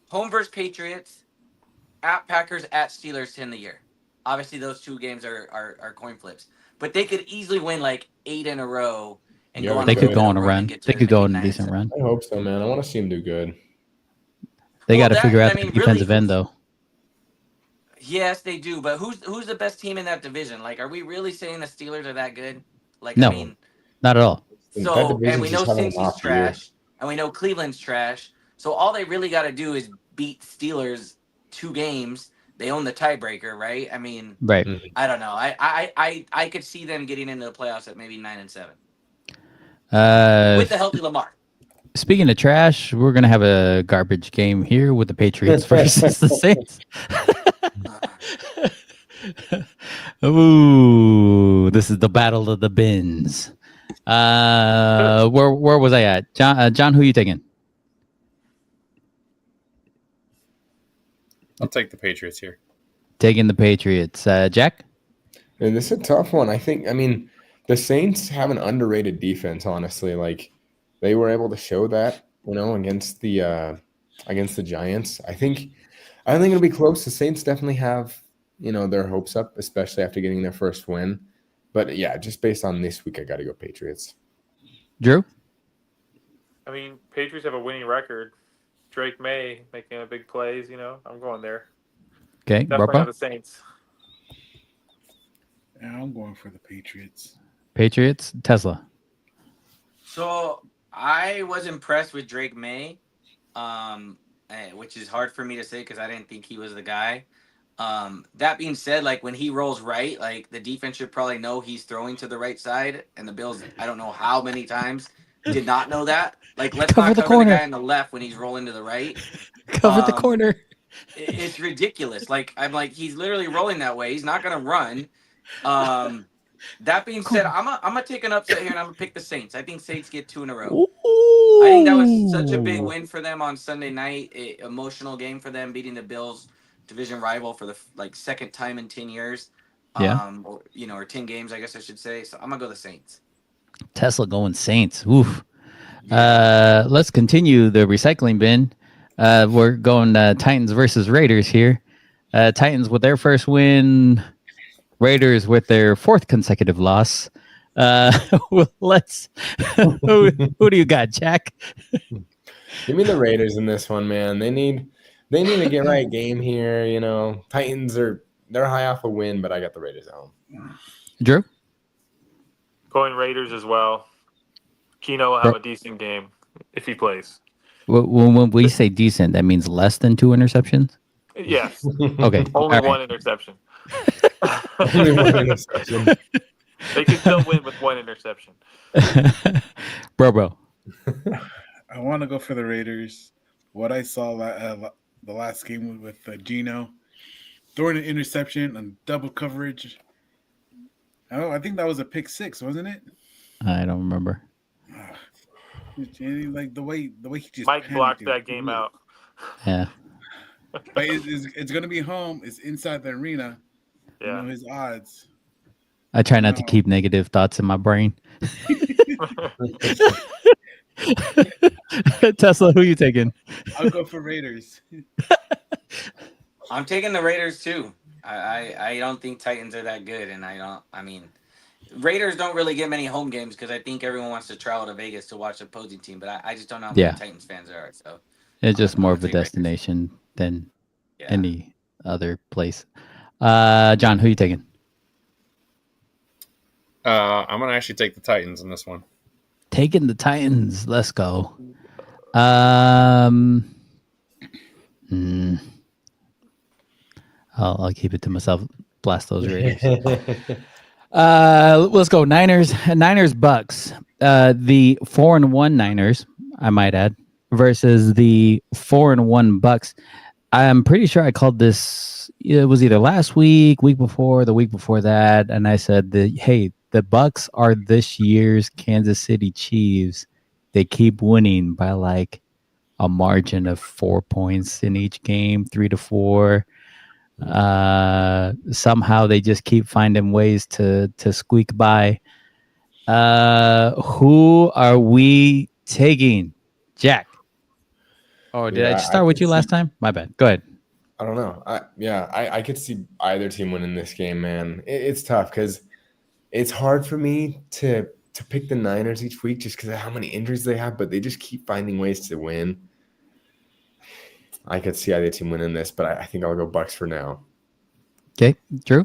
Home versus Patriots. At Packers, at Steelers to end the year. Obviously, those 2 games are coin flips. But they could easily win like 8 in a row. And go on they a could go on a and run. get to They could go on a maybe decent 9-7. run. I hope so, man. I want to see him do good. They Well, got to figure out I mean, the defensive really, end, though. Yes, they do. But who's the best team in that division? Like, are we really saying the Steelers are that good? Like, No. I mean, Not at all. That so division's and we know just having an Cincy's off year. trash, and we know Cleveland's trash. So all they really got to do is beat Steelers 2 games. They own the tiebreaker, right? I mean, Right. I don't know. I could see them getting into the playoffs at maybe 9-7 with the healthy Lamar. Speaking of trash, we're gonna have a garbage game here with the Patriots versus the Saints. Ooh, this is the battle of the bins. Where was I at? John, who you taking? I'll take the Patriots here. Taking the Patriots. Jack? And this is a tough one. I mean, the Saints have an underrated defense, honestly. Like, they were able to show that, against the Giants. I think it'll be close. The Saints definitely have, their hopes up, especially after getting their first win. But yeah, just based on this week, I got to go Patriots. Drew? I mean, Patriots have a winning record. Drake May making a big plays. I'm going there. Okay, Definitely have the Saints. Yeah, I'm going for the Patriots. Patriots, Tesla. So I was impressed with Drake May, which is hard for me to say because I didn't think he was the guy. That being said, like when he rolls right, like the defense should probably know he's throwing to the right side, and the Bills, I don't know how many times, did not know that. Like let's Cover not the cover corner. the guy on the left when he's rolling to the right. Cover the corner. It's ridiculous. Like I'm like he's literally rolling that way. He's not gonna run. That being said, I'm gonna take an upset here and I'm gonna pick the Saints. I think Saints get 2 in a row. Ooh. I think that was such a big win for them on Sunday night. Emotional game for them, beating the Bills, division rival for the second time in 10 years. Yeah. Or 10 games, I guess I should say. So I'm gonna go the Saints. Tesla going Saints. Oof. Let's continue the recycling bin. We're going Titans versus Raiders here. Titans with their first win. Raiders with their 4th consecutive loss. Let's. Who do you got, Jack? Give me the Raiders in this one, man. They need to get right game here. Titans they're high off a win, but I got the Raiders at home. Drew? Going Raiders as well. Keno will have a decent game if he plays. When we say decent, that means less than 2 interceptions? Yes. Okay. Only all one right. interception. Only one interception. They can still win with 1 interception. Bro. I want to go for the Raiders. What I saw the last game with Geno throwing an interception and double coverage. I think that was a pick 6, wasn't it? I don't remember. Like the way he just Mike blocked that game out. Yeah. But it's going to be home. It's inside the arena. Yeah. His odds. I try not to keep negative thoughts in my brain. Tesla, who you taking? I'll go for Raiders. I'm taking the Raiders too. I don't think Titans are that good, and Raiders don't really get many home games because I think everyone wants to travel to Vegas to watch the opposing team, but I just don't know how many Titans fans there are. So it's just more of a destination than any other place. John, who you taking? I'm gonna actually take the Titans in this one. Taking the Titans. Let's go. I'll keep it to myself. Blast those Raiders. Let's go Niners. Niners Bucks. The 4-1 Niners, I might add, versus the 4-1 Bucks. I'm pretty sure I called this. It was either last week, week before, the week before that, and I said hey, the Bucks are this year's Kansas City Chiefs. They keep winning by like a margin of 4 points in each game, 3 to 4. Somehow they just keep finding ways to squeak by. Who are we taking? Jack. Oh, did I just start with you last time? My bad. Go ahead. I don't know. I could see either team winning this game, man. It's tough because it's hard for me to pick the Niners each week just because of how many injuries they have, but they just keep finding ways to win. I could see either team winning this, but I think I'll go Bucks for now. Okay, Drew?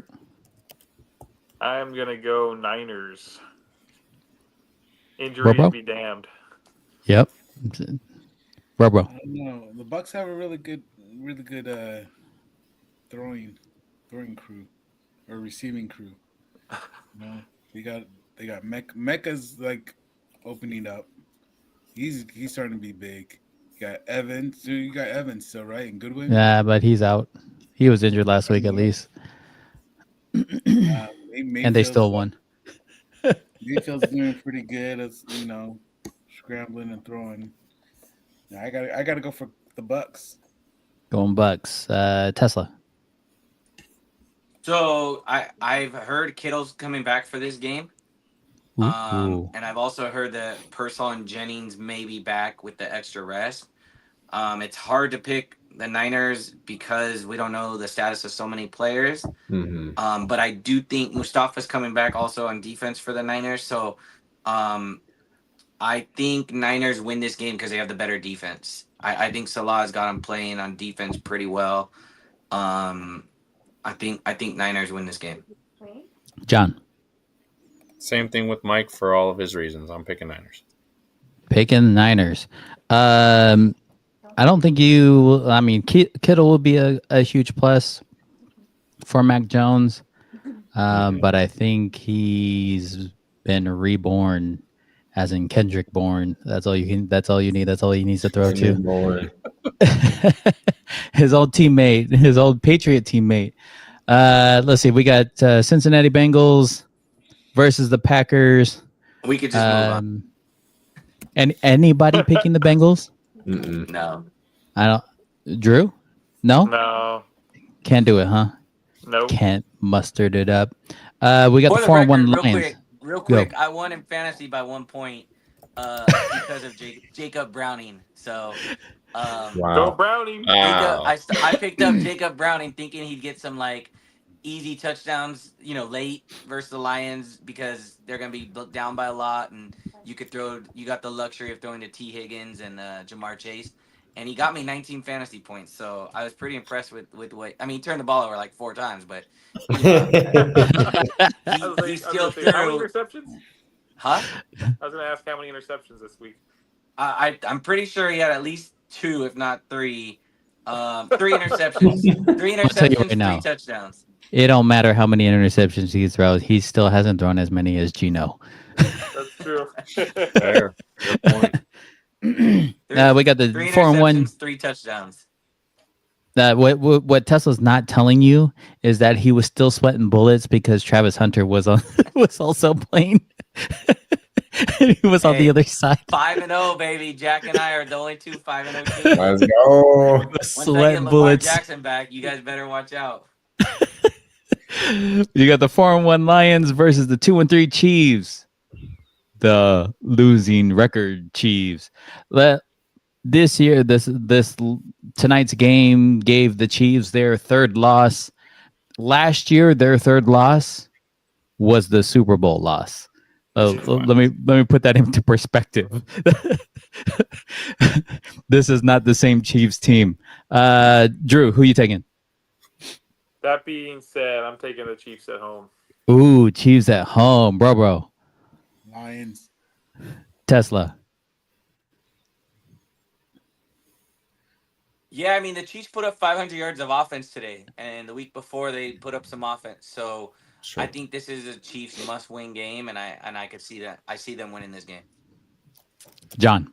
I'm going to go Niners. Injuries be damned. Yep. Bro. I don't know. The Bucks have a really good really good throwing crew or receiving crew. You know, they got Mecca's like opening up. He's starting to be big. You got Evans. You got Evans still, right? And Goodwin. Yeah, but he's out. He was injured last week at least, and they still won. Mayfield's doing pretty good as scrambling and throwing. Yeah, I gotta go for the Bucks. Going Bucks. Tesla. So I've heard Kittle's coming back for this game. Ooh. And I've also heard that Pearsall and Jennings may be back with the extra rest. It's hard to pick the Niners because we don't know the status of so many players. Mm-hmm. But I do think Mustafa's coming back also on defense for the Niners. So I think Niners win this game because they have the better defense. I think Salah's got them playing on defense pretty well. I think Niners win this game. John. Same thing with Mike for all of his reasons. I'm picking Niners. Picking Niners. I don't think you. I mean, Kittle will be a huge plus for Mac Jones, but I think he's been reborn, as in Kendrick born. That's all you can. That's all you need. That's all he needs to throw to. His old teammate, his old Patriot teammate. Let's see. We got Cincinnati Bengals versus the Packers. We could just move on. And anybody picking the Bengals? No. I don't. Drew? No? No. Can't do it, huh? Nope. Can't mustered it up. We got the 4-1 Lions. Real quick, I won in fantasy by 1 point because of Jacob Browning. So, Go Wow. Browning. I picked up Jacob Browning thinking he'd get some like easy touchdowns, late versus the Lions because they're gonna be down by a lot, and you got the luxury of throwing to T. Higgins and Jamar Chase, and he got me 19 fantasy points. So I was pretty impressed with what. I mean, he turned the ball over like 4 times, but he still threw. How many interceptions? Huh? I was going to ask how many interceptions this week. I'm pretty sure he had at least 2, if not 3. 3 interceptions. 3 interceptions, right now. 3 touchdowns. It don't matter how many interceptions he throws. He still hasn't thrown as many as Geno. That's true. Fair. Good point. We got the 3 4-1. 3 touchdowns. What Tesla's not telling you is that he was still sweating bullets because Travis Hunter was also playing. He was on the other side. 5-0, baby. Jack and I are the only 2 5-0 teams. Let's go. Once I get Sweating Lamar bullets. Jackson back, you guys better watch out. You got the 4-1 Lions versus the 2-3 Chiefs. The losing record Chiefs. This year, tonight's game gave the Chiefs their 3rd loss. Last year, their 3rd loss was the Super Bowl loss. Let me put that into perspective. This is not the same Chiefs team. Drew, who you taking? That being said, I'm taking the Chiefs at home. Ooh, Chiefs at home, bro. Lions. Tesla. Yeah, I mean, the Chiefs put up 500 yards of offense today, and the week before they put up some offense. So Sure. I think this is a Chiefs must-win game, and I could see that. I see them winning this game. John.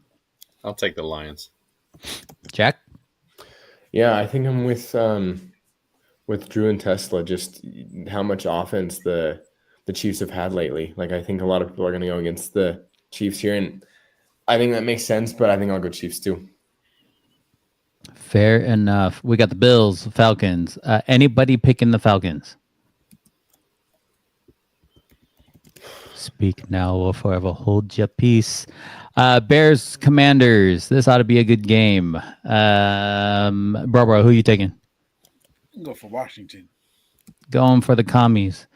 I'll take the Lions. Jack. Yeah, I think I'm with Drew and Tesla. Just how much offense the Chiefs have had lately. Like, I think a lot of people are going to go against the Chiefs here, and I think that makes sense. But I think I'll go Chiefs too. Fair enough. We got the Bills, Falcons. Anybody picking the Falcons? Speak now or forever hold your peace. Bears, Commanders. This ought to be a good game. Bro, who you taking? Go for Washington. Going for the commies.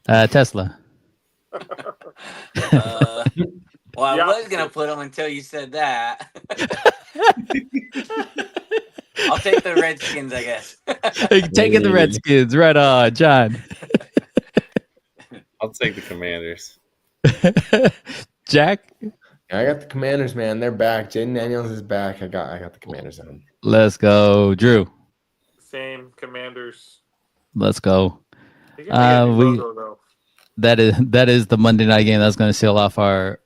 Tesla. Well, I was going to put them until you said that. I'll take the Redskins, I guess. Taking the Redskins. Right on, John. I'll take the Commanders. Jack? I got the Commanders, man. They're back. Jaden Daniels is back. I got the Commanders on them. Let's go. Drew. Same. Commanders. Let's go. They can make a new We logo, though. that is the Monday night game that's going to seal off our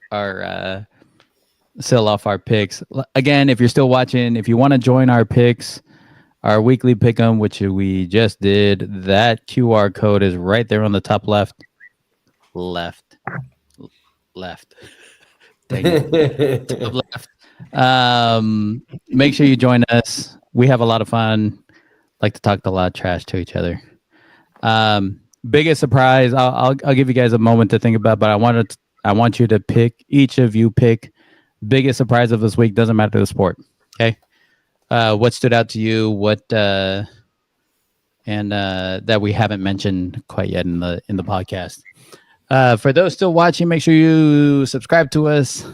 picks. Again, if you're still watching, if you want to join our picks, our weekly pick 'em, which we just did, that QR code is right there on the top left. Dang it. Top left. Make sure you join us. We have a lot of fun. Like to talk a lot of trash to each other. Biggest surprise. I'll give you guys a moment to think about, but I want you to pick. Each of you pick biggest surprise of this week. Doesn't matter the sport. Okay. What stood out to you? What and that we haven't mentioned quite yet in the podcast. For those still watching, make sure you subscribe to us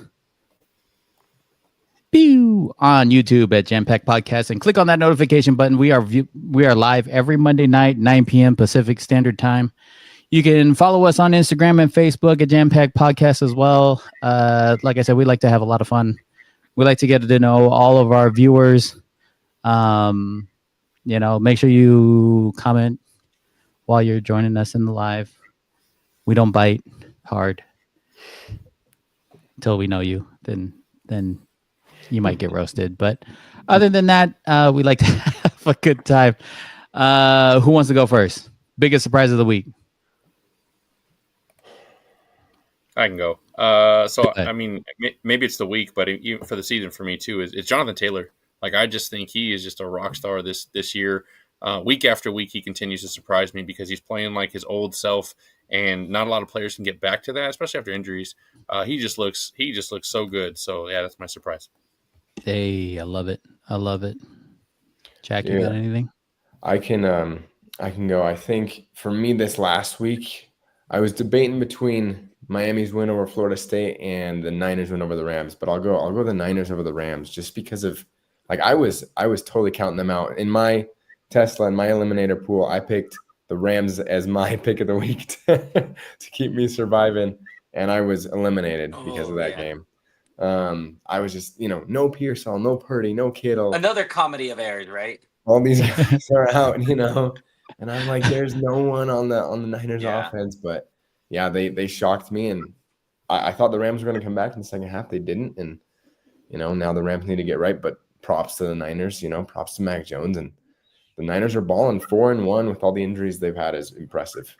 on YouTube at JAMM Packed Podcast and click on that notification button. We are live every Monday night, 9 p.m. Pacific Standard Time. You can follow us on Instagram and Facebook at JAMM Packed Podcast as well. Like I said, we like to have a lot of fun. We like to get to know all of our viewers. Make sure you comment while you're joining us in the live. We don't bite hard until we know you. Then you might get roasted. But other than that, we like to have a good time. Who wants to go first? Biggest surprise of the week. I can go. I mean, maybe it's the week, but even for the season for me too, it's Jonathan Taylor. Like, I just think he is just a rock star this year. Week after week, he continues to surprise me because he's playing like his old self, and not a lot of players can get back to that, especially after injuries. He just looks so good. So yeah, that's my surprise. Hey, I love it. Jack, you got anything? I can go. I think for me this last week, I was debating between Miami's win over Florida State and the Niners win over the Rams, but I'll go the Niners over the Rams just because of, like, I was totally counting them out. In my Tesla and my eliminator pool, I picked the Rams as my pick of the week to keep me surviving, and I was eliminated because of that game. I was just, no Pearsall, no Purdy, no Kittle. Another comedy of errors, right? All these guys are out, and I'm like, there's no one on the Niners offense, but yeah, they shocked me, and I thought the Rams were going to come back in the second half. They didn't, and now the Rams need to get right. But props to the Niners, props to Mac Jones, and the Niners are balling 4-1 with all the injuries they've had is impressive.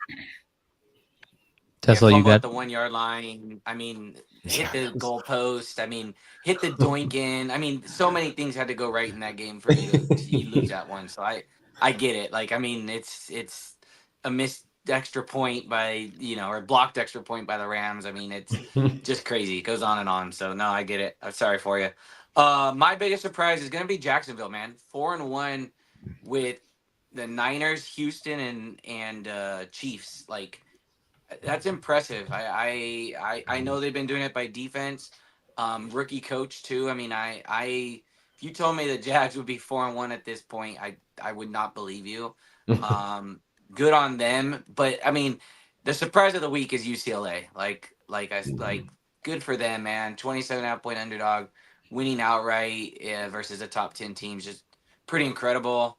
Tesla, you got the 1 yard line. I mean, hit the goalpost. I mean, hit the doink in. I mean, so many things had to go right in that game for you to lose that one. So I get it. Like, I mean, it's a missed extra point by, or blocked extra point by the Rams. I mean, it's just crazy. It goes on and on. So no, I get it. I'm sorry for you. My biggest surprise is going to be Jacksonville, man. 4-1 with the Niners, Houston, and Chiefs. Like, that's impressive. I know they've been doing it by defense. Rookie coach too. I mean, if you told me the Jags would be 4-1 at this point, I would not believe you. Good on them. But I mean, the surprise of the week is UCLA. Like good for them, man. 27.5 point underdog, winning outright versus a top 10 team. Just pretty incredible.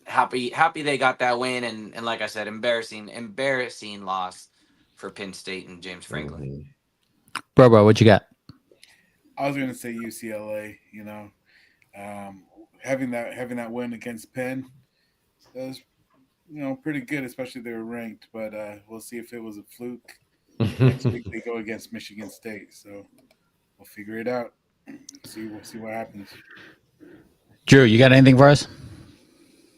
Happy they got that win, and like I said, embarrassing loss for Penn State and James Franklin. Bro, what you got? I was going to say UCLA. Having that win against Penn, that was pretty good, especially they were ranked. But we'll see if it was a fluke. Next week they go against Michigan State, so we'll figure it out. We'll see what happens. Drew, you got anything for us?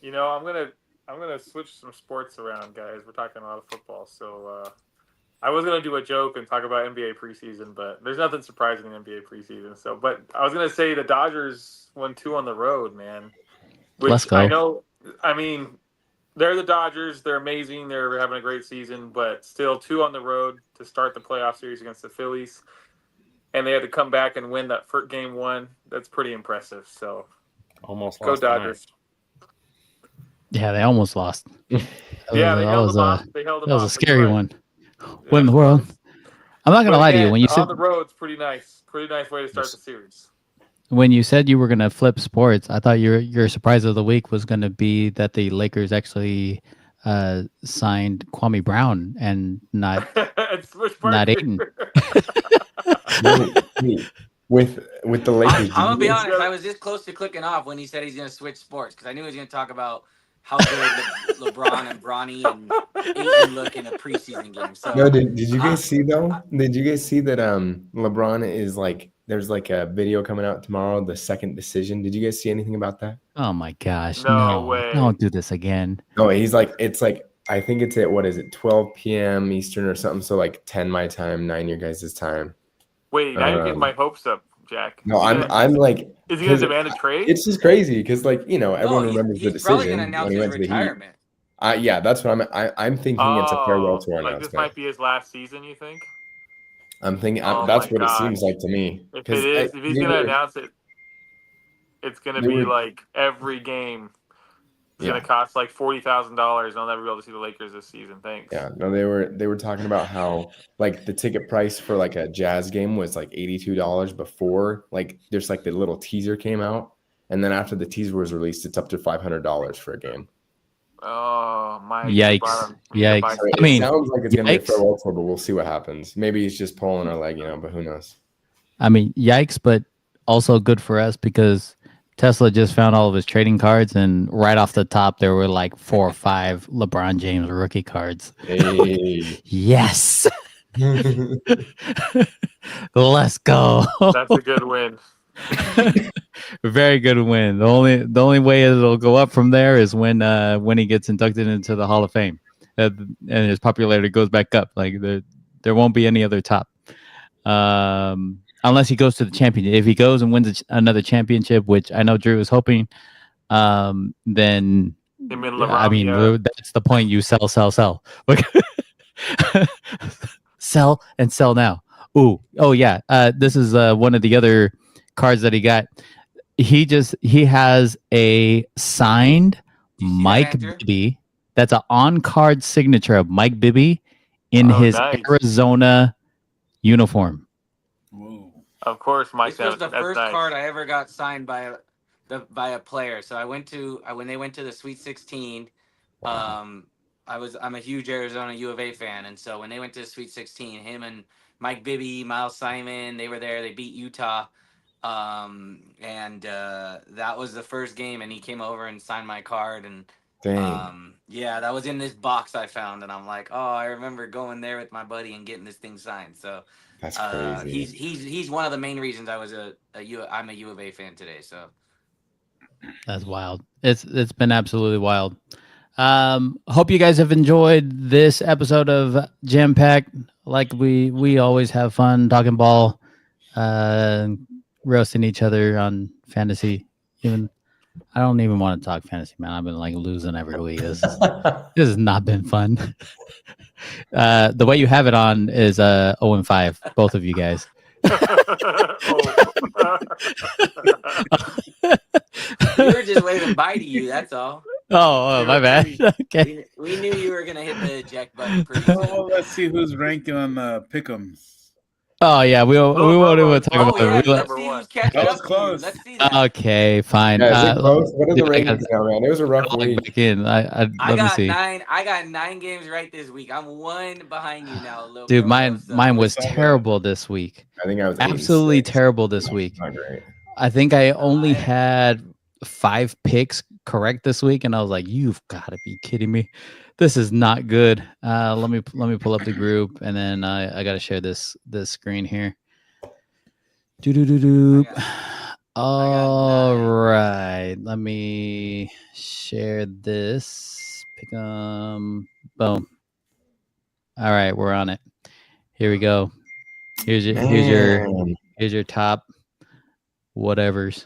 I'm gonna switch some sports around, guys. We're talking a lot of football, so I was gonna do a joke and talk about NBA preseason, but there's nothing surprising in NBA preseason. So, but I was gonna say the Dodgers won 2 on the road, man. Which Let's go. I know. I mean, they're the Dodgers. They're amazing. They're having a great season, but still 2 on the road to start the playoff series against the Phillies, and they had to come back and win that first game 1. That's pretty impressive. So, almost go Dodgers. Tonight. Yeah, they almost lost. They held them off. That was a scary one. What in the world? I'm not gonna lie to you. When you on the road, it's pretty nice. Pretty nice way to start the series. when you said you were gonna flip sports, I thought your surprise of the week was gonna be that the Lakers actually signed Kwame Brown and not It's Swish not Parker. Aiden. Wait, with the Lakers, I'm did gonna you be guys, honest. I was this close to clicking off when he said he's gonna switch sports because I knew he was gonna talk about how good LeBron and Bronny and Aiton look in a preseason game. So no, did you uh, guys see though? Did you guys see that LeBron is like there's like a video coming out tomorrow, the second decision. Did you guys see anything about that? Oh my gosh, No no. way. Don't do this again. No, he's like it's like I think it's at what is it, 12 p.m. Eastern or something. So like 10 my time, 9 your guys' time. Wait, now you're getting my hopes up, Jack. No, Is he I'm like Is he gonna demand a trade? it's just crazy because like everyone no, remembers the he's probably gonna decision announce when he his went to the Heat. retirement. Yeah, that's what I'm thinking. It's a farewell tour like this announcement. might be his last season. You think? I'm thinking Oh that's my what it gosh. seems like to me. If it is, if he's gonna announce it, it's gonna be like every game. It's gonna cost like $40,000. I'll never be able to see the Lakers this season. Thanks. Yeah, no, they were talking about how like the ticket price for like a Jazz game was like $82 before like there's like the little teaser came out, and then after the teaser was released, it's up to $500 for a game. Oh my! Yikes! Yikes! So I mean, sounds like it's gonna be a yikes. farewell tour, but we'll see what happens. Maybe he's just pulling our leg, but who knows? I mean, yikes, but also good for us because Tesla just found all of his trading cards, and right off the top, there were like 4 or 5 LeBron James rookie cards. Hey. Yes. Let's go. That's a good win. Very good win. The only way it'll go up from there is when he gets inducted into the Hall of Fame, and his popularity goes back up. Like there won't be any other top. Unless he goes to the championship. If he goes and wins another championship, which I know Drew is hoping, then I mean that's the point. You sell. Like, sell and sell now. Oh yeah. This is one of the other cards that he got. He has a signed Mike Bibby. That's an on-card signature of Mike Bibby in his Arizona uniform. Whoa. Of course, Mike. This was the first card I ever got signed by a player. So I went to when they went to the Sweet 16. I'm a huge Arizona U of A fan, and so when they went to the Sweet 16, him and Mike Bibby, Miles Simon, they were there. They beat Utah, and that was the first game. And he came over and signed my card, and yeah, that was in this box I found, and I'm like, oh, I remember going there with my buddy and getting this thing signed. So that's crazy. He's one of the main reasons I'm a U of A fan today. So that's wild. It's been absolutely wild. Hope you guys have enjoyed this episode of JAMM Packed. Like we always have fun talking ball, roasting each other on fantasy. Even I don't even want to talk fantasy, man. I've been like losing every week. This has not been fun. The way you have it on is 0-5, both of you guys. We were just waving bye to you. That's all. Oh, my bad. Okay. We knew you were gonna hit the eject button pretty soon. Well, let's see who's ranking on Pick'ems. Oh yeah, we won't even talk about it. Let's see who's catching That up was to you. close. Let's see that. Okay, fine. Yeah, is it close? What are the ratings now, man? It was a rough Back week. in. Let me see. I got 9 games right this week. I'm 1 behind you now, little Dude, bro, mine so. was terrible this week. I think I was Absolutely 86. terrible this week. Not great. I think I only had 5 picks correct this week, and I was like, "You've got to be kidding me! This is not good." Let me pull up the group, and then I got to share this screen here. All right, let me share this. Boom. All right, we're on it. Here we go. Here's your top whatevers.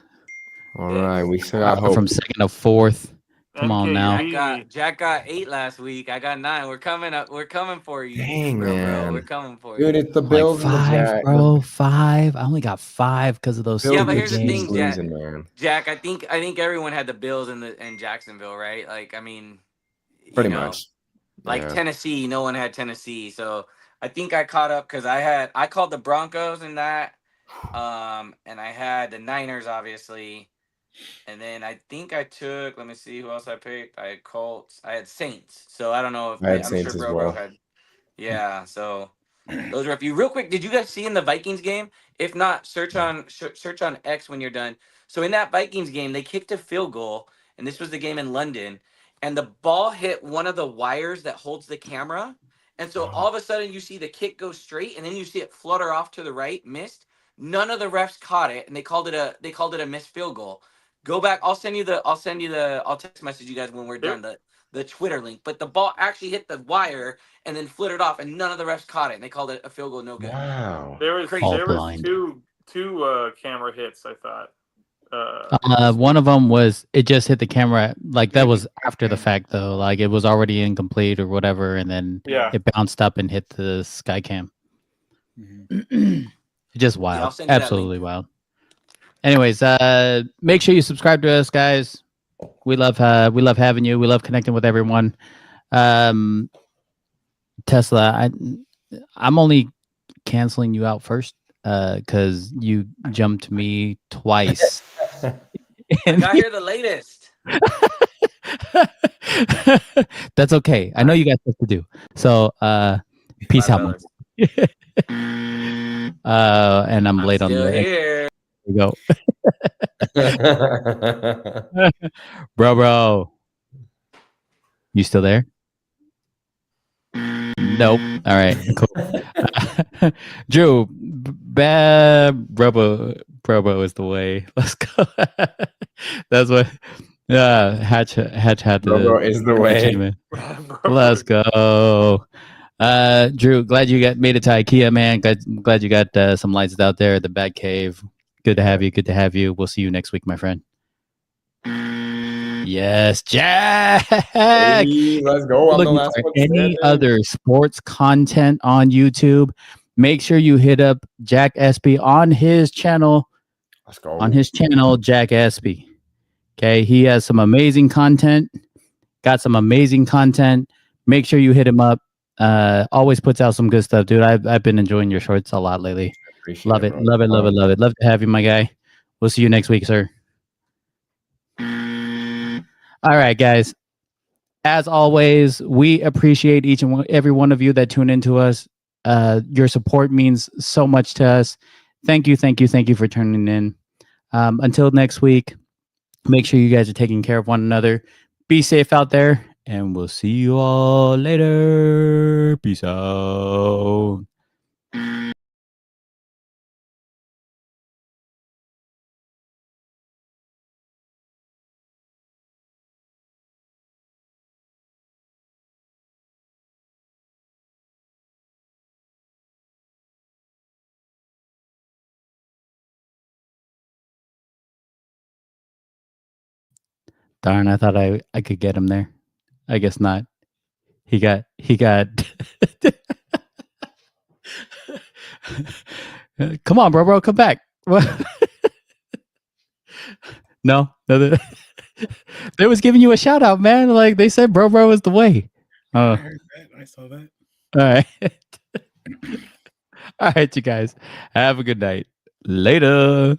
All right, we still got hope. From second to fourth. Come on now. Jack got 8 last week. I got 9. We're coming up. We're coming for you. Dang, bro. We're coming for you. Dude, it's the Bills like 5, and the Jack. bro. 5. I only got 5 because of those. Yeah, but here's the games. thing, Jack. Losing, Jack, I think everyone had the Bills in Jacksonville, right? Like, I mean, pretty much. Like Tennessee, no one had Tennessee, so I think I caught up because I called the Broncos in that, And I had the Niners, obviously. And then I think I took, let me see who else I picked. I had Colts. I had Saints. So I don't know if I had I'm sure Saints as Bro well. had. Yeah. So those are a few. Real quick, did you guys see in the Vikings game? If not, search on X when you're done. So in that Vikings game, they kicked a field goal, and this was the game in London, and the ball hit one of the wires that holds the camera, and so all of a sudden you see the kick go straight, and then you see it flutter off to the right, missed. None of the refs caught it, and they called it a missed field goal. Go back. I'll text message you guys when we're done the Twitter link. But the ball actually hit the wire and then flittered off, and none of the refs caught it, and they called it a field goal, no good. Wow. There was Crazy. there was blind. two camera hits. I thought. One of them was it just hit the camera, like that was after the fact though, like it was already incomplete or whatever, and then Yeah. it bounced up and hit the sky cam. Mhm. Just I'll wild, send you that absolutely link. wild. Anyways, make sure you subscribe to us, guys. We love having you. We love connecting with everyone. Tesla, I'm only canceling you out first because you jumped me twice. I got here the latest. That's okay. I know you got stuff to do. So peace Bye, out. fellas. And I'm late on Still the here. There you go. Bro. You still there? Nope. All right. Cool. Drew, bad Robo is the way. Let's go. That's what Hatch had to Robo is the way. achievement. Let's go. Drew, glad you made it to IKEA, man. Glad you got some lights out there at the Bat Cave. Good to have you. Good to have you. We'll see you next week, my friend. Yes, Jack. Hey, let's go. I'm the Looking last for one any standing. other sports content on YouTube, make sure you hit up Jack Espy on his channel. Let's go. On his channel, Jack Espy. Okay, he has some amazing content. Got some amazing content. Make sure you hit him up. Always puts out some good stuff, dude. I've been enjoying your shorts a lot lately. Appreciate Love it, bro. love it, love it, love it. Love to have you, my guy. We'll see you next week, sir. All right, guys. As always, we appreciate each and every one of you that tune into us. Your support means so much to us. Thank you for tuning in. Until next week, make sure you guys are taking care of one another. Be safe out there, and we'll see you all later. Peace out. Darn, I thought I could get him there. I guess not. He got Come on, bro, come back. No. They was giving you a shout out, man. Like they said bro was the way. I heard that. I saw that. All right. All right, you guys. Have a good night. Later.